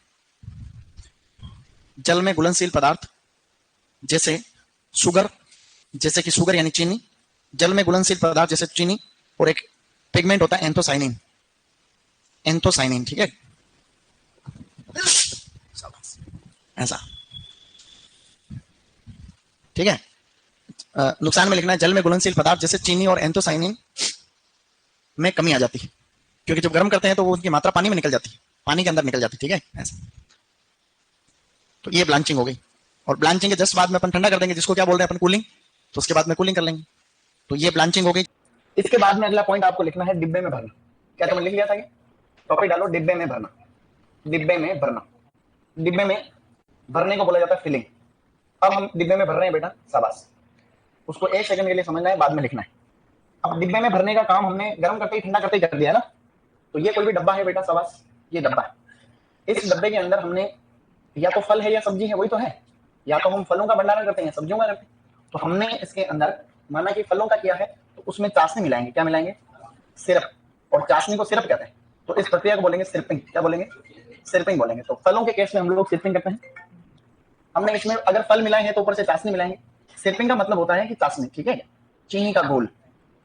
A: जल में घुलनशील पदार्थ जैसे शुगर, जैसे कि शुगर यानी चीनी, जल में घुलनशील पदार्थ जैसे चीनी, और एक पिगमेंट होता है एंथोसाइनिन, एंथोसाइनिन, ठीक है, ऐसा, ठीक है। नुकसान में लिखना है, जल में घुलनशील पदार्थ जैसे चीनी और एंथोसाइनिन में कमी आ जाती है, क्योंकि जब गर्म करते हैं तो वो उनकी मात्रा पानी में निकल जाती है, पानी के अंदर निकल जाती है, ठीक है, ऐसा। तो ये ब्लांचिंग हो गई, और ब्लांचिंग के जस्ट बाद में अपन ठंडा कर देंगे, जिसको क्या बोल रहे हैं अपन, कूलिंग, तो उसके बाद में कूलिंग कर लेंगे। तो ये ब्लांचिंग हो गई। इसके बाद में अगला पॉइंट आपको लिखना है, डिब्बे में भरना। क्या तुमने लिख लिया था, टॉपिक डालो, डिब्बे में भरना, डिब्बे में भरना, डिब्बे में भरने को बोला जाता है फिलिंग। अब हम डिब्बे में भर रहे हैं बेटा, शाबाश, उसको एक सेकंड के लिए समझना है, बाद में लिखना है। अब डिब्बे में भरने का काम हमने गर्म करते ही, ठंडा करते ही कर दिया ना। तो ये कोई भी डब्बा है बेटा, शाबाश, ये डब्बा है। इस डब्बे के अंदर हमने या तो फल है या सब्जी है, वही तो है, या तो हम फलों का भंडारण करते हैं, सब्जियों का करते हैं। तो हमने इसके अंदर माना कि फलों का किया है, तो उसमें चाशनी मिलाएंगे। क्या मिलाएंगे, सिरप, और चाशनी को सिरप कहते हैं। तो इस प्रक्रिया को बोलेंगे सिरपिंग। क्या बोलेंगे, सिरपिंग बोलेंगे। तो फलों के केस में हम लोग सिरपिंग करते हैं। हमने इसमें अगर फल मिलाए हैं तो ऊपर से चाशनी मिलाएंगे। सिरपिंग का मतलब होता है कि चाशनी, ठीक है, चीनी का घोल,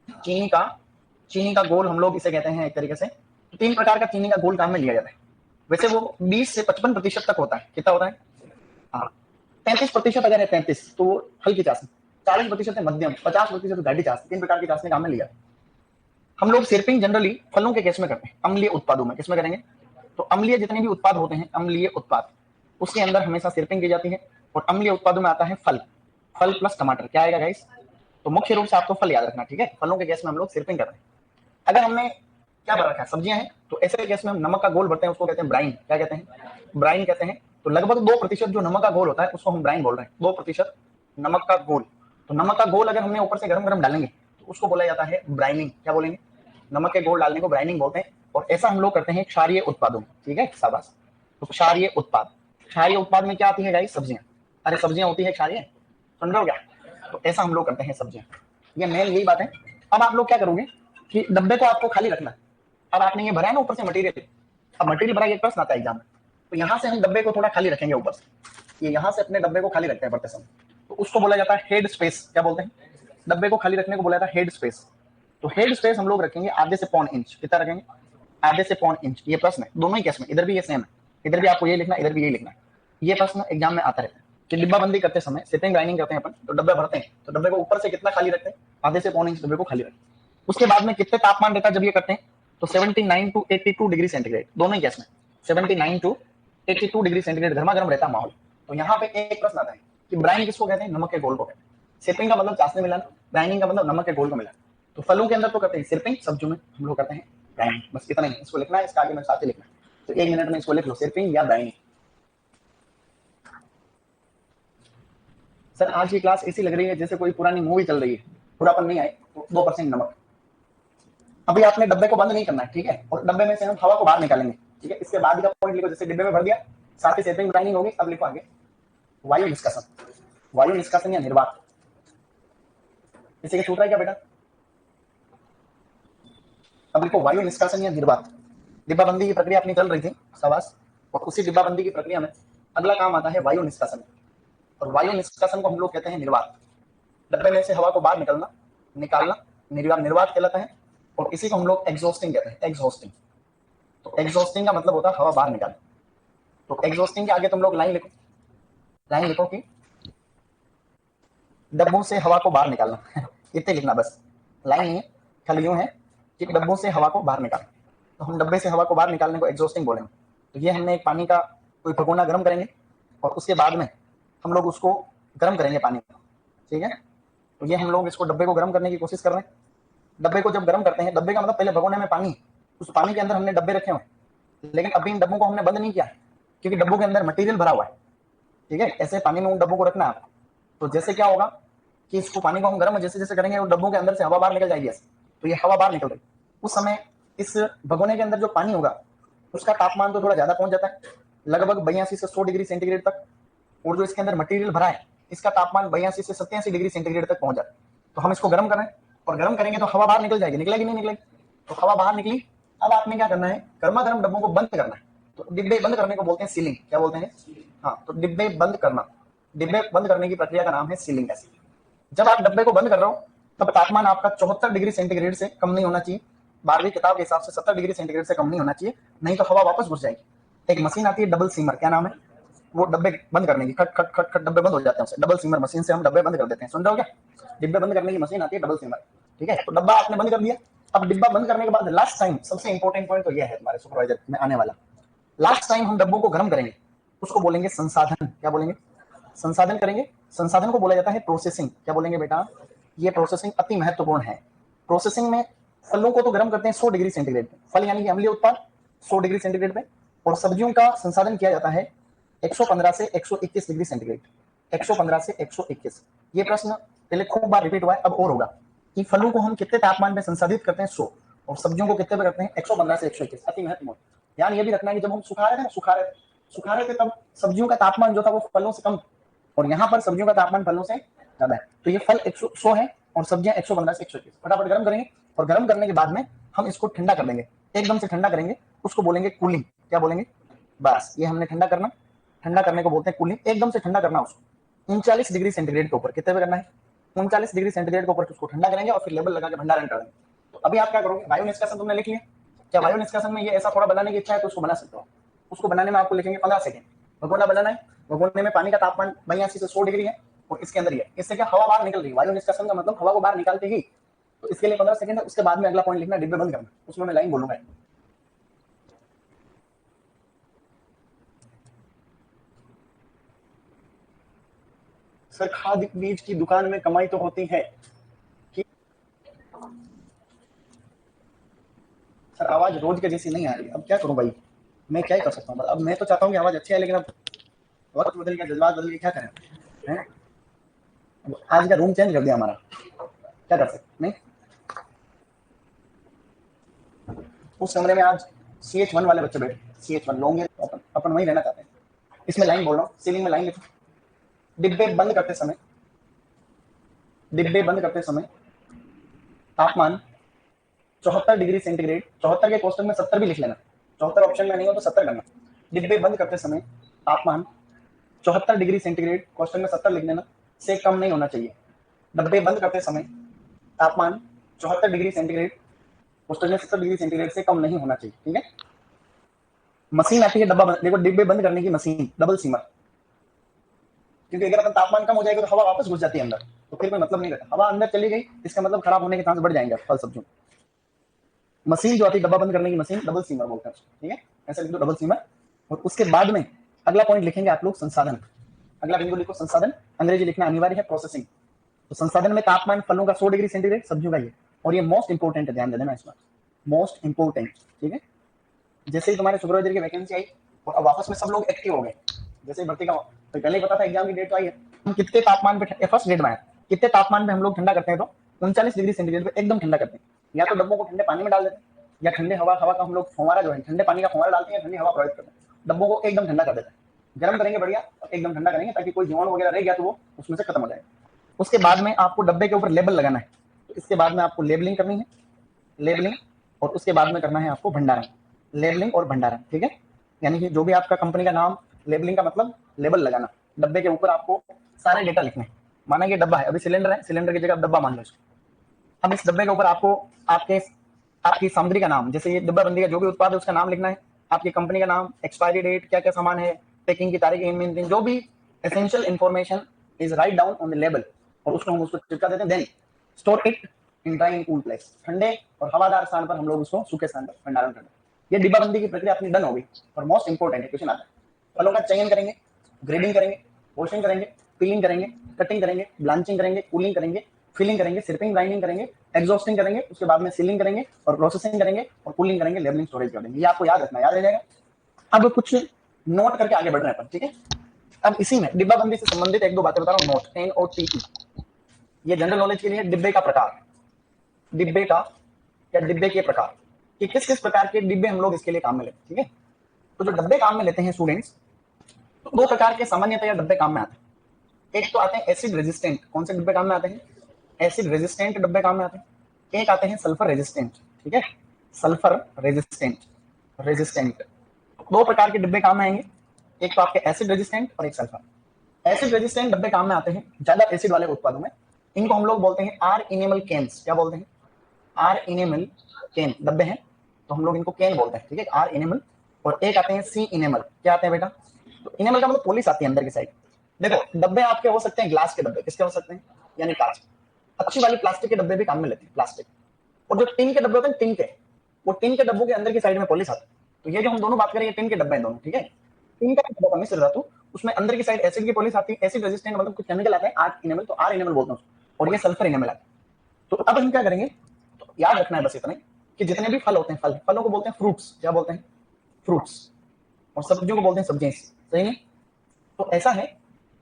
A: चीनी का घोल हम लोग इसे कहते हैं एक तरीके से। तो 3 प्रकार का चीनी का घोल काम में लिया जाता है। वैसे वो 20 से 55% तक होता है। कितना होता है, हाँ, 33% अगर है 33 तो वो हल्की चाशनी, 40% है मध्यम, 50% गाढ़ी चाशनी। 3 प्रकार की चाशनी काम में लिया। हम लोग सिरपिंग जनरली फलों के केस में करते हैं, अम्लीय उत्पादों में। किसमें करेंगे, तो अम्लीय जितने भी उत्पाद होते हैं, अम्लीय उत्पाद, उसके अंदर हमेशा सिरपिंग की जाती है। और अम्लीय उत्पादों में आता है फल, फल प्लस टमाटर। क्या आएगा गाइस, तो मुख्य रूप से आपको फल याद रखना, ठीक है। फलों के केस में हम लोग सिरपिंग करते हैं। अगर हमने क्या भर रखा है, सब्जियां हैं, तो ऐसे केस में हम नमक का घोल भरते हैं, उसको कहते हैं ब्राइन। क्या कहते हैं, ब्राइन कहते हैं। तो लगभग 2% जो नमक का घोल होता है उसको हम ब्राइन बोल रहे हैं, 2% नमक का घोल। तो नमक का घोल अगर हमने ऊपर से गरम गरम डालेंगे तो उसको बोला जाता है ब्राइनिंग। क्या बोलेंगे, नमक के घोल डालने को ब्राइनिंग बोलते हैं। और ऐसा हम लोग करते हैं क्षारीय उत्पादों में, ठीक है, शाबाश। तो क्षारीय उत्पाद, क्षारीय उत्पाद में क्या आती है गाइस, सब्जियां। अरे सब्जियां होती है क्षारीय, सुन रहे हो क्या। तो ऐसा हम लोग करते हैं सब्जियां, ये मेन यही बात है। अब आप लोग क्या करोगे कि डब्बे को आपको खाली रखना है। अब आपने ये भरा है ना ऊपर से मटेरियल, अब मटेरियल भरा, एक प्रश्न आता है एग्जाम में, तो यहाँ से हम डब्बे को थोड़ा खाली रखेंगे ऊपर से। ये यहाँ से अपने डब्बे को खाली रखते हैं भरते समय, तो उसको बोला जाता है हेड स्पेस। क्या बोलते हैं, डब्बे को खाली रखने को बोला जाता है हेड स्पेस। तो हेड स्पेस हम लोग रखेंगे आधे से पौन इंच। कितना रखेंगे, आधे से पौन इंच। ये प्रश्न है दोनों ही केस में, इधर भी ये सेम है, इधर भी आपको ये लिखना, इधर भी यही लिखना। ये प्रश्न एग्जाम में आता रहता है कि डिब्बा बंदी करते समय, सिटिंग ग्राइंडिंग करते हैं अपन, तो डब्बे भरते हैं, तो डब्बे को ऊपर से कितना खाली रखते हैं, आधे से पौन इंच डब्बे को खाली रखते हैं। उसके बाद में कितने तापमान रहता है जब ये करते हैं, तो 79 to 82 डिग्री सेंटीग्रेड, दोनों ही केस में 79 टू 82 डिग्री सेंटीग्रेड गर्मा गर्म रहता माहौल। तो यहाँ पे एक प्रश्न आता है कि ब्राइन किसको कहते हैं? नमक के घोल को कहते हैं। सिरपिंग का मतलब चाशनी मिलाना, ब्राइनिंग का मतलब नमक के घोल को मिलाना। तो फलों के अंदर तो करते हैं सिरपिंग, सब्जियों में हम लोग करते हैं ब्राइनिंग। बस इतना ही, इसको लिखना है, इसका आगे में साथ ही लिखना है। तो 1 मिनट में इसको लिख लो, सिरपिंग या ब्राइनिंग। सर आज की क्लास ऐसी लग रही है जैसे कोई पुरानी मूवी चल रही है, पूरापन नहीं आए तो 2% नमक। अभी आपने डब्बे को बंद नहीं करना है, ठीक है, और डब्बे में से हम हवा को बाहर निकालेंगे, ठीक है। इसके बाद का पॉइंट लिखो, जैसे डिब्बे में भर दिया, साथ ही सिरपिंग ब्राइनिंग होगी। अब लिखो आगे वायु निष्कासन, वायु निष्कासन या निर्वात। इसे छूट रहा है क्या बेटा? अब लिखो वायु निष्कासन या निर्वात। डिब्बाबंदी की प्रक्रिया अपनी चल रही थी, शाबाश। और उसी डिब्बाबंदी की प्रक्रिया में अगला काम आता है वायु निष्कासन, और वायु निष्कासन को हम लोग कहते हैं निर्वात। डब्बे में से हवा को बाहर निकालना, निकालना निर्वात कहलाता है। और इसी को हम लोग एग्जॉस्टिंग कहते हैं, एग्जॉस्टिंग। तो एग्जॉस्टिंग का मतलब होता है हवा बाहर निकालना। तो एग्जॉस्टिंग के आगे तुम लोग लाइन लिखो, लाइन लिखो कि डब्बों से हवा को बाहर निकालना इतने लिखना बस, लाइन नहीं है, खाली यूं है कि डब्बों से हवा को बाहर निकालना। तो हम डब्बे से हवा को बाहर निकालने को एग्जॉस्टिंग बोलेंगे। तो ये हमने एक पानी का कोई भगोना गर्म करेंगे, और उसके बाद में हम लोग उसको गर्म करेंगे पानी को, ठीक है। तो ये हम लोग इसको डब्बे को गर्म करने की कोशिश कर रहे हैं। डब्बे को जब गर्म करते हैं, डब्बे का मतलब पहले भगोने में पानी, उस पानी के अंदर हमने डब्बे रखे हुए, लेकिन अभी इन डब्बों को हमने बंद नहीं किया, क्योंकि डब्बों के अंदर मटेरियल भरा हुआ है, ठीक है। ऐसे पानी में उन डब्बों को रखना है। तो जैसे क्या होगा कि इसको पानी को हम गर्म जैसे जैसे करेंगे, और डब्बों के अंदर से हवा बाहर निकल जाएगी ऐसे। तो ये हवा बाहर निकल रही, उस समय इस भगोने के अंदर जो पानी होगा उसका तापमान तो थोड़ा ज्यादा पहुंच जाता है, लगभग 82 से 100 डिग्री सेंटीग्रेड तक। और जो इसके अंदर मटेरियल भरा है इसका तापमान 82 से 87 डिग्री सेंटीग्रेड तक पहुंच जाता है। तो हम इसको गर्म कर रहे हैं, और गर्म करेंगे तो हवा बाहर निकल जाएगी, निकलेगी नहीं निकलेगी? तो हवा बाहर निकली। अब आपने क्या करना है, गर्मा गर्म डब्बों को बंद करना है। तो डिब्बे बंद करने को बोलते हैं सीलिंग। क्या बोलते हैं? हाँ, तो डिब्बे बंद करना, डिब्बे बंद करने की प्रक्रिया का नाम है सीलिंग। ऐसे जब आप डब्बे को बंद कर रहे हो तब तापमान आपका 74 डिग्री सेंटीग्रेड से कम नहीं होना चाहिए। 12वीं किताब के हिसाब से 70 डिग्री सेंटीग्रेड से कम नहीं होना चाहिए, नहीं तो हवा वापस घुस जाएगी। एक मशीन आती है डबल सीमर, क्या नाम है? वो डब्बे बंद करने की, खट खट खट खट डब्बे बंद हो जाते हैं उससे। डबल सीमर मशीन से हम डब्बे बंद कर देते हैं, सुन रहे हो क्या? डिब्बे बंद करने की मशीन आती है डबल सीमर, ठीक है। तो डब्बा आपने बंद कर दिया। अब डिब्बा बंद करने के बाद लास्ट टाइम सबसे इंपॉर्टेंट पॉइंट तो यह है हमारे सुपरवाइजर में आने वाला, लास्ट टाइम हम डब्बों को गर्म करेंगे, उसको बोलेंगे संसाधन। क्या बोलेंगे? संसाधन करेंगे। संसाधन को बोला जाता है प्रोसेसिंग। क्या बोलेंगे बेटा? ये प्रोसेसिंग अति महत्वपूर्ण है। प्रोसेसिंग में फलों को तो गर्म करते हैं 100 डिग्री सेंटीग्रेड पे, फल यानी कि अम्लीय उत्पाद 100 डिग्री सेंटीग्रेड पे, और सब्जियों का संसाधन किया जाता है 115 से 121 डिग्री सेंटीग्रेड, 115 से 121। ये प्रश्न पहले खूब बार रिपीट हुआ है, अब और होगा कि फलों को हम कितने तापमान पे संसाधित करते हैं 100, और सब्जियों को कितने पे करते हैं 115 से 121। अति महत्वपूर्ण। ध्यान ये भी रखना है कि जब हम सुखा रहे थे ना, सुखा रहे थे तब सब्जियों का तापमान जो था वो फलों से कम, और यहाँ पर सब्जियों का तापमान फलों से ज्यादा है। तो ये फल 100 है और सब्जियां 115 से 121। फटाफट गर्म करेंगे, और गर्म करने के बाद में हम इसको ठंडा कर देंगे, एकदम से ठंडा करेंगे, उसको बोलेंगे कूलिंग। क्या बोलेंगे? बस ये हमने ठंडा करना, ठंडा करने को बोलते हैं कूलिंग। एकदम से ठंडा करना उसको 39 डिग्री सेंटीग्रेड के ऊपर। कितने पे करना है? 39 डिग्री सेंटीग्रेड के ऊपर उसको ठंडा करेंगे, और फिर लेबल लगा के भंडारण करेंगे। तो अभी आप क्या करोगे? वायु निष्कासन तुमने लिख लिया। क्या वायु निष्कासन में ये ऐसा थोड़ा बनाने की इच्छा है तो उसको बना सकते हो। उसको बनाने में आपको लिखेंगे 15 सेकंड। भगोना बनाना है, भगोने में पानी का तापमान 82 से 100 डिग्री है, और इसके अंदर ये, इससे क्या हवा बाहर निकल रही है। वायु निष्कासन का मतलब हवा को बाहर निकालते ही। तो इसके लिए 15 सेकंड है। उसके बाद में अगला पॉइंट लिखना, डिब्बे बंद करना, उसमें मैं लाइन बोलूंगा। सर खाद बीज की दुकान में कमाई तो होती है कि? सर आवाज रोज के जैसी नहीं आ रही, अब क्या करूं भाई, मैं क्या कर सकता हूँ? अब मैं तो चाहता हूँ कि आवाज अच्छी है, लेकिन अब वक्त बदल गया, जज्बात बदल गए, क्या करें हैं? आज का रूम चेंज कर दिया हमारा, क्या कर सकते? नहीं, उस कमरे में आज CH1 वाले बच्चे बैठे, CH1 लोग अपन वहीं रहना चाहते हैं। इसमें लाइन बोल रहा हूँ, सीलिंग में लाइन लिखो। डिब्बे बंद करते समय, डिब्बे बंद करते समय तापमान 74 डिग्री सेंटीग्रेड, 74 के कोष्टक में 70 भी लिख लेना, 74 ऑप्शन में नहीं हो तो 70 करना। डिब्बे बंद करते समय तापमान 74 डिग्री सेंटीग्रेड, कोष्टक में 70 लिख लेना, से कम नहीं होना चाहिए। डब्बे बंद करते समय तापमान 74 डिग्री सेंटीग्रेड, कोष्टक में 70 डिग्री सेंटीग्रेड से कम नहीं होना चाहिए, ठीक है। मशीन आती है डब्बा देखो, डिब्बे बंद करने की मशीन डबल सीमर, क्योंकि अगर अपन तापमान कम हो जाएगा तो हवा वापस घुस जाती है अंदर, तो फिर कोई मतलब नहीं रहता। हवा अंदर चली गई, इसका मतलब खराब होने के चांस बढ़ जाएंगे फल सब्जियों। मशीन जो आती है डब्बा बंद करने की मशीन, डबल सीमर बोलते हैं, ठीक है। ऐसे लिख दो, डबल सीमर। और उसके बाद में अगला पॉइंट लिखेंगे आप लोग संसाधन। अगला बिंदु लिखो संसाधन, अंग्रेजी लिखना अनिवार्य है, प्रोसेसिंग। तो संसाधन में तापमान फलों का 100 डिग्री सेंटीग्रेड, सब्जियों का ये, और ये मोस्ट इंपोर्टेंट है, ध्यान दे देना इस बात, मोस्ट इंपोर्टेंट, ठीक है। जैसे ही तुम्हारे सुपरवाइजर की वैकेंसी आई और अब वापस में सब लोग एक्टिव हो गए, जैसे ही भर्ती का तो पहले ही पता था एग्जाम की डेट तो आई है, हम कितने तापमान पे फर्स्ट डेट में आए, कितने तापमान पे हम लोग ठंडा करते हैं, तो 39 डिग्री सेंटीग्रेड पे एकदम ठंडा करते हैं, या तो डब्बों को ठंडे पानी में डाल देते हैं, या ठंडे हवा का हम लोग फव्वारा जो है ठंडे पानी का फव्वारा डालते हैं, ठंडी हवा प्रोवाइड करते हैं, डब्बों को एकदम ठंडा कर देते हैं, गर्म करेंगे बढ़िया और एकदम ठंडा करेंगे ताकि कोई जीवाणु वगैरह रह गया तो वो उसमें से खत्म हो जाए। उसके बाद में आपको डब्बे के ऊपर लेबल लगाना है, तो इसके बाद में आपको लेबलिंग करनी है, लेबलिंग, और उसके बाद में करना है आपको भंडारण, लेबलिंग और भंडारण, ठीक है। यानी कि जो भी आपका कंपनी का नाम, लेबलिंग का मतलब लेबल लगाना, डब्बे के ऊपर आपको सारे डेटा लिखने हैं। माना ये डब्बा है, अभी सिलेंडर है, सिलेंडर की जगह डब्बा मान लो इसको। अब इस डब्बे के ऊपर आपको आपकी सामग्री का नाम, जैसे ये डब्बा बंदी का जो भी उत्पाद है उसका नाम लिखना है, आपकी कंपनी का नाम, एक्सपायरी डेट, क्या क्या सामान है, पैकिंग की तारीख, जो भी essential information is write down on the label, और उसको हम उसको चिपका देते हैं। Then store it in dry and cool place, ठंडे और हवादार स्थान पर हम लोग उसको सूखे स्थान पर भंडारण करते हैं। ये डिब्बाबंदी की प्रक्रिया अपनी डन हो गई। और मोस्ट इंपोर्टेंट है, क्वेश्चन आता है, फलों का चयन करेंगे, ग्रेडिंग करेंगे, वॉशिंग करेंगे, पीलिंग करेंगे, कटिंग करेंगे, ब्लांचिंग करेंगे, कूलिंग करेंगे, फिलिंग करेंगे, सिरपिंग, ग्राइंडिंग करेंगे, एग्जॉस्टिंग करेंगे, उसके बाद में सीलिंग करेंगे और प्रोसेसिंग करेंगे और कूलिंग करेंगे, लेबलिंग, स्टोरेज कर देंगे। ये आपको याद रखना, याद रह जाएगा। अब कुछ नोट करके आगे बढ़ रहे हैं, ठीक है। अब इसी में डिब्बाबंदी से संबंधित एक दो बातें बता रहा हूँ, नोट, NOTE। ये जनरल नॉलेज के लिए, डिब्बे का प्रकार, डिब्बे का या डिब्बे के प्रकार, कि किस किस प्रकार के डिब्बे हम लोग इसके लिए काम में लेते हैं, ठीक है। तो जो डब्बे काम में लेते हैं स्टूडेंट्स, तो दो प्रकार के सामान्यतया डब्बे काम में आते हैं। एक तो आते हैं एसिड रेजिस्टेंट, कौन से डब्बे काम में आते हैं, एसिड रेजिस्टेंट डब्बे काम में आते हैं। एक आते हैं सल्फर रेजिस्टेंट, ठीक है, सल्फर रेजिस्टेंट। दो प्रकार के डिब्बे काम में आएंगे, एक तो आपके एसिड रेजिस्टेंट और एक सल्फर। एसिड रेजिस्टेंट डब्बे काम में आते हैं ज्यादा एसिड वाले उत्पादों में, इनको हम लोग बोलते हैं आर इनेमल कैन्स। क्या बोलते हैं, आर इनेमल कैन डब्बे हैं, तो हम लोग इनको कैन बोलते हैं, ठीक है, आर इनेमल। और एक आते हैं सी इनेमल, क्या आते हैं बेटा, तो इनेमल का मतलब पॉलिश आती है अंदर की साइड। देखो डब्बे आपके हो सकते हैं ग्लास के डब्बे, किसके हो सकते हैं, यानी कांच। अच्छी वाली प्लास्टिक के डब्बे भी काम में लेते हैं, प्लास्टिक। और जो टिन के डब्बे होते हैं, टिन के, वो टिन के डब्बों के अंदर की साइड में पॉलिश आती है। तो ये जो हम दोनों बात करें, ये टिन के डब्बे हैं दोनों, ठीक है। टिन का डब्बा का मिश्र धातु, उसमें अंदर की साइड एसिड की पॉलिश आती है, एसिड रेजिस्टेंट मतलब कुछ केमिकल आता है, आर इनेमल, तो आर इनेमल बोलते हैं उसको, और ये सल्फर इनेमल आता है। तो अब हम क्या करेंगे, तो याद रखना है बस इतना कि जितने भी फल होते हैं, फलों को बोलते हैं फ्रूट्स, क्या बोलते हैं, फ्रूट्स। और सब्जियों को बोलते हैं सब्जियां, सही है। तो ऐसा है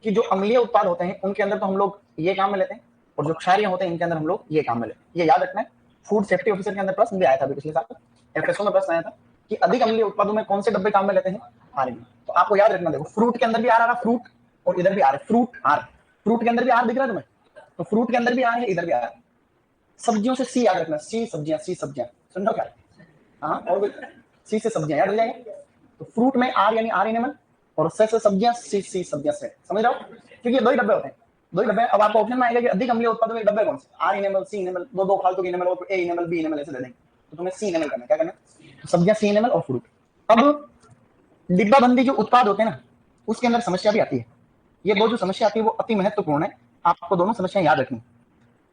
A: कि जो अम्लीय उत्पाद होते हैं उनके अंदर तो हम लोग ये काम में लेते हैं, और जो क्षारीय होते हैं इनके अंदर हम लोग ये काम में लेते हैं। ये याद रखना है। फूड सेफ्टी ऑफिसर के अंदर प्रश्न भी आया था पिछले साल, FSO में प्रश्न आया था कि अधिक अम्लीय उत्पादों में कौन से डब्बे काम में लेते हैं, आर। तो आपको याद रखना, देखो फ्रूट के अंदर भी आर आ रहा, फ्रूट, और इधर भी आर, फ्रूट आर, फ्रूट के अंदर भी आर दिख रहा है तुम्हें, तो फ्रूट के अंदर भी आर है, इधर भी आर। सब्जियों से सी याद रखना, सी सब्जियां, सी सब्जियां, समझो क्या, हाँ, और सी से सब्जियां याद रह जाएगा। तो फ्रूट में आर यानी आर इनेमल, और से सब्जियां, सी सब्जियां से, समझ रहे हो, क्योंकि दो ही डब्बे होते हैं, दो ही डब्बे। अब आपको ऑप्शन में आएगा कि अधिक अम्लीय उत्पादों के डब्बे कौन से, आर इनेमल, सी इनेमल, दो फालतू के इनेमल, और ए इनेमल, बी इनेमल ऐसे दे देंगे, तो तुम्हें सी इनेमल करना, क्या करना, सब्जियां सी इनेमल और फ्रूट। अब डिब्बाबंदी जो उत्पाद होते हैं ना, उसके अंदर समस्या भी आती है। ये दो जो समस्या आती है वो अति महत्वपूर्ण है, आपको दोनों समस्याएं याद रखनी।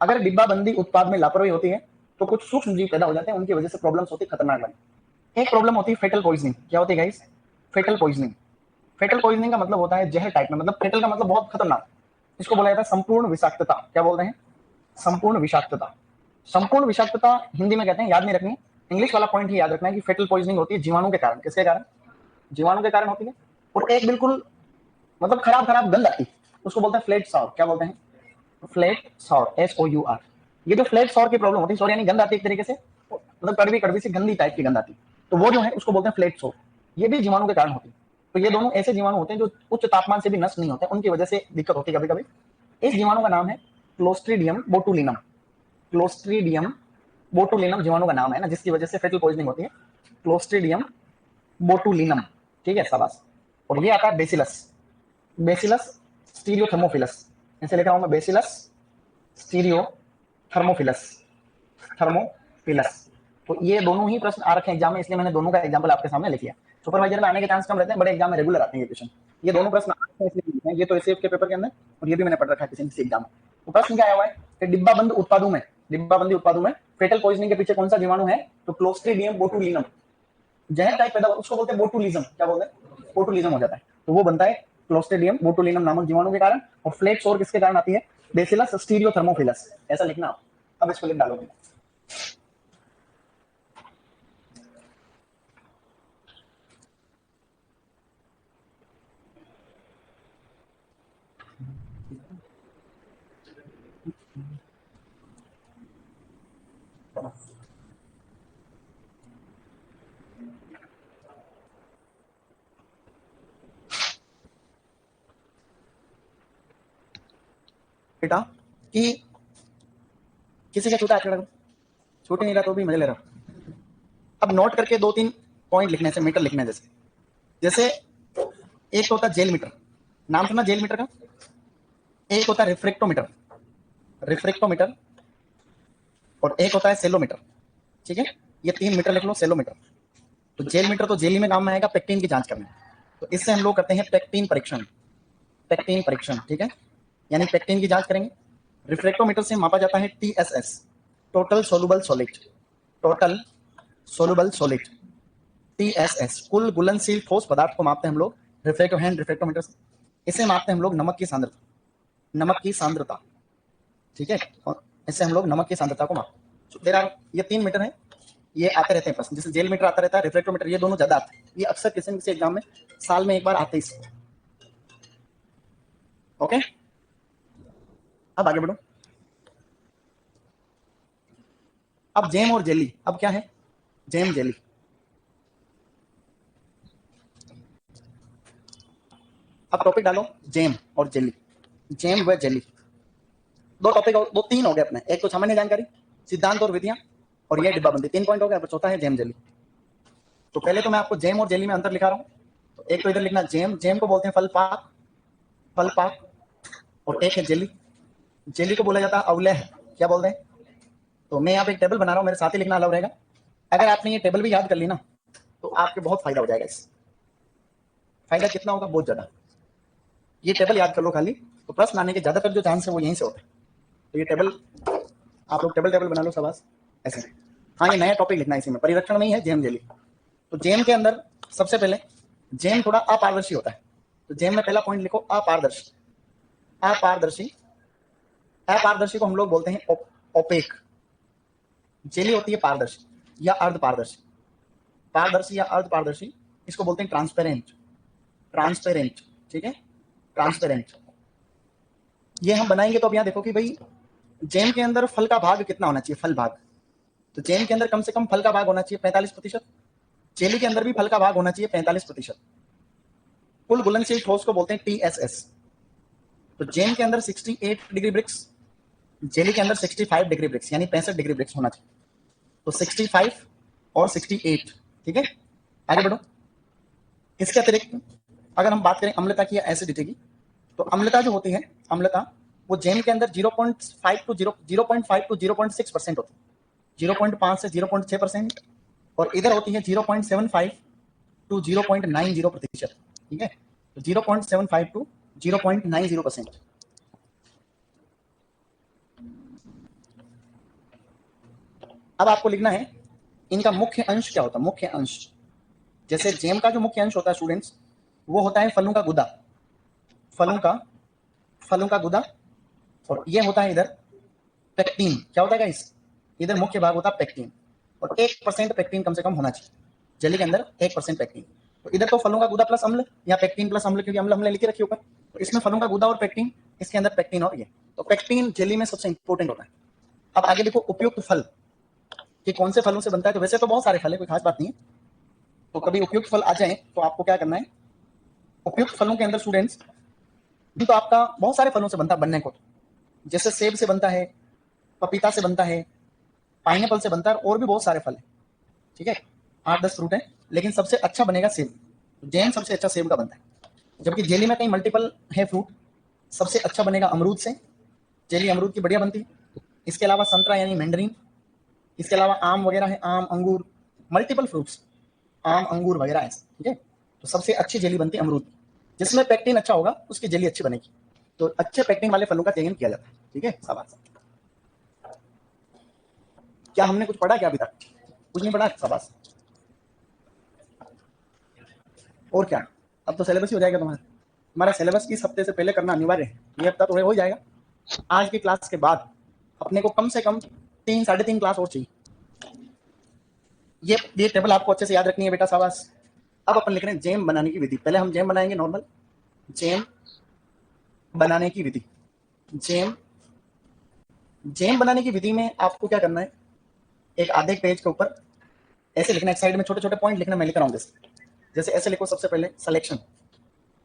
A: अगर डिब्बाबंदी उत्पाद में लापरवाही होती है तो कुछ सूक्ष्म जीव पैदा हो जाते हैं, उनकी वजह से प्रॉब्लम्स होती है, खतरनाक वाली। एक प्रॉब्लम होती है फेटल पॉइजनिंग। क्या होती है guys, fatal poisoning. Fatal poisoning का मतलब होता है जहर टाइप में, मतलब फेटल का मतलब बहुत खतरनाक, इसको बोला जाता है संपूर्ण विषाक्तता। क्या बोलते हैं, संपूर्ण विषाक्तता। संपूर्ण विषाक्तता हिंदी में कहते हैं, याद नहीं रखनी, इंग्लिश वाला पॉइंट ही याद रखना है कि फेटल पॉइजनिंग होती है जीवाणु के कारण। किसके कारण, जीवाणु के कारण होती है। और एक बिल्कुल मतलब खराब खराब गंध आती है, उसको बोलते हैं फ्लैट सॉर। क्या बोलते हैं, फ्लैट सॉर, SOUR। ये जो फ्लैट सॉर की प्रॉब्लम होती है, सॉर यानी गंध आती है एक तरीके से, मतलब कड़वी कड़वी सी गंदी टाइप की गंध आती है, तो वो जो है उसको बोलते हैं फ्लैट सॉर। ये भी जीवाणु के कारण होती है। तो ये दोनों ऐसे जीवाणु होते हैं जो उच्च तापमान से भी नष्ट नहीं होते, उनकी वजह से दिक्कत होती है कभी कभी। इस जीवाणु का नाम है क्लोस्ट्रीडियम बोटुलिनम। क्लोस्ट्रीडियम बोटुलिनम जीवाणु का नाम है ना, जिसकी वजह से फेटल पॉइजनिंग होती है, क्लोस्ट्रीडियम बोटुलिनम, ठीक है, शाबाश। और ये आता है बेसिलस, बेसिलस स्टीरियोथर्मोफिलस, ऐसे लिखा हूं मैं, बेसिलस स्टीरियोथर्मोफिलस, थर्मोफिलस। तो ये दोनों ही प्रश्न आ रखे हैं एग्जाम में, इसलिए मैंने दोनों का एग्जांपल आपके सामने लिख लिया। सुपरवाइजर में आने के चांस कम रहते हैं, बड़े एग्जाम में रेगुलर आते हैं ये क्वेश्चन। ये दोनों प्रश्न आते हैं इसलिए लिखे हैं, ये तो एसएफ के पेपर के अंदर, और ये भी मैंने पढ़ रखा है किसी एग्जाम में। तो प्रश्न क्या आया हुआ है कि डिब्बाबंद उत्पादों में, डिब्बाबंदी उत्पादों में फेटल पॉइजनिंग के पीछे कौन सा जीवाणु है, तो क्लोस्ट्रीडियम बोटुलिनम। जहर टाइप पैदा, उसको बोलते हैं बोटुलिज्म। क्या बोलते हैं, बोटुलिज्म हो जाता है, तो वो बनता है क्लोस्ट्रिडियम बोटुलिनम नामक जीवाणु के कारण, और फ्लैट सोर किसके कारण आती है, बेसिलस स्टीरियोथर्मोफिलस, ऐसा लिखना आप। अब इसको लिख डालोगे। बेटा कि किसी का छूटा आंकड़ा छूट ही नहीं रहा तो भी मजे ले रहा हूं। अब नोट करके 2-3 पॉइंट लिखने से, मीटर लिखने जैसे जैसे एक तो होता है जेल मीटर, नाम सुना जेल मीटर का। एक होता है रिफ्रेक्टोमीटर, रिफ्रेक्टोमीटर, और एक होता है सेलोमीटर। ठीक है, ये 3 मीटर लिख लो। सेलोमीटर तो जेल मीटर तो जेली में काम में आएगा पेक्टिन की जांच करने, तो इससे हम लोग करते हैं पेक्टिन परीक्षण, पेक्टिन परीक्षण। ठीक है, यानी पेक्टिन की जांच करेंगे। रिफ्रेक्टोमीटर से मापा जाता है TSS, total soluble solid, total soluble solid, TSS, कुल घुलनशील ठोस पदार्थ को मापते हैं हम लोग रिफ्रेक्टो हैंड रिफ्रेक्टोमीटर से। इसे मापते हैं हम लोग नमक की सांद्रता, नमक की सांद्रता। ठीक है, और इससे हम लोग नमक की सांद्रता को मापते हैं। देर आर ये 3 मीटर है, ये आते रहते हैं प्रश्न, जैसे जेल मीटर आता रहता है, रिफ्रेक्टोमीटर, ये दोनों ज्यादा आते हैं। ये अक्सर किसी न किसी एग्जाम में साल में एक बार आते ही। ओके, अब आगे बढ़ो। अब जेम और जेली, अब क्या है जेम जेली। अब टॉपिक डालो जेम और जेली, जेम व जेली। दो टॉपिक, दो 3 हो गए अपने, एक तो सामान्य जानकारी, सिद्धांत और विधियां, और ये डिब्बाबंदी, 3 पॉइंट हो गए। अब चौथा है जेम जेली। तो पहले तो मैं आपको जेम और जेली में अंतर लिखा रहा हूँ। तो एक तो इधर लिखना जेम, जेम को बोलते हैं फल पाक, फल पाक, और एक है जेली, जेली को बोला जाता है अवलेह। क्या बोलते हैं, तो मैं यहाँ पे एक टेबल बना रहा हूँ, मेरे साथ ही लिखना अलाउ रहेगा। अगर आपने ये टेबल भी याद कर ली ना, तो आपके बहुत फायदा हो जाएगा। इस फायदा कितना होगा, बहुत ज्यादा। ये टेबल याद कर लो खाली, तो प्रश्न आने के ज्यादातर जो चांस है वो यहीं से होते हैं। तो ये टेबल आप लोग टेबल टेबल बना लो शाबाश ऐसे। हाँ, ये नया टॉपिक लिखना है, इसी में परिरक्षण में ही है जेम जेली। तो जेम के अंदर सबसे पहले जेम थोड़ा अपारदर्शी होता है, तो जेम में पहला पॉइंट लिखो अपारदर्शी, अपारदर्शी। अपारदर्शी को हम लोग बोलते हैं ओपेक। जेली होती है पारदर्शी या अर्ध पारदर्शी, पारदर्शी या अर्ध पारदर्शी, इसको बोलते हैं ट्रांसपेरेंट, ट्रांसपेरेंट। ठीक है, ट्रांसपेरेंट। ये हम बनाएंगे तो अब यहाँ देखो कि भाई जेम के अंदर फल का भाग कितना होना चाहिए, फल भाग। तो जेम के अंदर कम से कम फल का भाग होना चाहिए 45%, जेली के अंदर भी फल का भाग होना चाहिए 45%। कुल घुलनशील ठोस को बोलते हैं टीएसएस। तो जेम के अंदर 68 डिग्री ब्रिक्स, जेली के अंदर 65 डिग्री ब्रिक्स, यानी 65 डिग्री ब्रिक्स होना चाहिए। तो 65 और 68। ठीक है, आगे बढ़ो। इसके अतिरिक्त अगर हम बात करें अम्लता की या एसिडिटी की, तो अम्लता जो होती है, अम्लता वो जेम के अंदर 0.5 टू 0.6% होती है, 0.5 से 0.6%, और इधर होती है 0.75 टू 0.90%। ठीक है, तो 0.75 टू 0.90%। अब आपको लिखना है इनका मुख्य अंश क्या होता है, मुख्य अंश। जैसे जेम का जो मुख्य अंश होता है स्टूडेंट्स, वो होता है फलों का गुदा, फलों का गुदा, और ये होता है इधर पेक्टिन। क्या होता है गाइस, इधर मुख्य भाग होता है पेक्टिन, और 1% पेक्टिन कम से कम होना चाहिए जेली के अंदर, 1% पेक्टिन। तो इधर तो फलों का गुदा प्लस अम्ल, या पेक्टिन प्लस अम्ल, क्योंकि अम्ल हमने लिखे रखी ऊपर, तो इसमें फलों का गुदा और पेक्टिन, इसके अंदर पेक्टिन और ये, तो पेक्टिन जेली में सबसे इंपॉर्टेंट होता है। अब आगे देखो उपयुक्त फल कि कौन से फलों से बनता है। तो वैसे तो बहुत सारे फल है, कोई खास बात नहीं है, तो कभी उपयुक्त फल आ जाए तो आपको क्या करना है, उपयुक्त फलों के अंदर स्टूडेंट्स, तो आपका बहुत सारे फलों से बनता है बनने को, जैसे सेब से बनता है, पपीता से बनता है, पाइनएप्पल से बनता है, और भी बहुत सारे फल है। ठीक है, 8-10 फ्रूट है, लेकिन सबसे अच्छा बनेगा सेब, जैम सबसे अच्छा सेब का बनता है। जबकि जेली में कई मल्टीपल है फ्रूट, सबसे अच्छा बनेगा अमरूद से, जेली अमरूद की बढ़िया बनती है। इसके अलावा संतरा यानी मैंडरीन, इसके अलावा आम वगैरह है, आम अंगूर, मल्टीपल फ्रूट्स, आम अंगूर वगैरह है। ठीक है, तो सबसे अच्छी जेली बनती है अमरूद, जिसमें पेक्टिन अच्छा होगा उसकी जेली अच्छी बनेगी। तो अच्छे पेक्टिन वाले फलों का चयन किया जाता है। ठीक है, शाबाश। क्या हमने कुछ पढ़ा क्या अभी तक, कुछ नहीं पढ़ा, शाबाश। और क्या, अब तो सिलेबस ही हो जाएगा तुम्हारा सिलेबस इस हफ्ते से पहले करना अनिवार्य है। ये हफ्ता तो हो जाएगा। आज की क्लास के बाद अपने को कम से कम 3-3.5 क्लास और चाहिए। ये टेबल आपको अच्छे से याद रखनी है बेटा, शाबाश। अब अपन लिख रहे हैं जैम बनाने की विधि। पहले हम जैम बनाएंगे नॉर्मल, जैम बनाने की विधि। जैम बनाने की विधि में आपको क्या करना है, एक आधे पेज के ऊपर ऐसे लिखना है, साइड में छोटे छोटे पॉइंट लिखना। मैं लिख रहा हूँ जैसे ऐसे लिखो। सबसे पहले सिलेक्शन,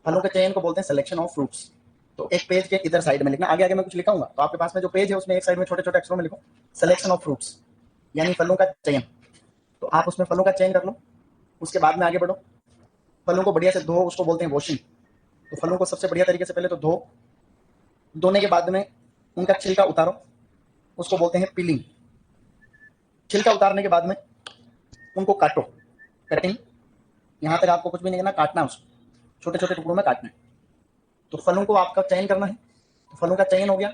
A: फलों के चयन को बोलते हैं सिलेक्शन ऑफ फ्रूट्स। तो एक पेज के इधर साइड में लिखना, आगे आगे मैं कुछ लिखाऊंगा तो आपके पास में जो पेज है उसमें एक साइड में छोटे छोटे अक्षरों में लिखो सिलेक्शन ऑफ फ्रूट्स, यानी फलों का चयन। तो आप उसमें फलों का चयन कर लो। उसके बाद में आगे बढ़ो, फलों को बढ़िया से धो, उसको बोलते हैं वॉशिंग। तो फलों को सबसे बढ़िया तरीके से पहले तो धोने के बाद में उनका छिलका उतारो, उसको बोलते हैं पीलिंग। छिलका उतारने के बाद में उनको काटो, कटिंग। यहाँ तक आपको कुछ भी नहीं करना, काटना है उसको, छोटे छोटे टुकड़ों में काटना है। तो फलों को आपका चयन करना है, तो फलों का चयन हो गया।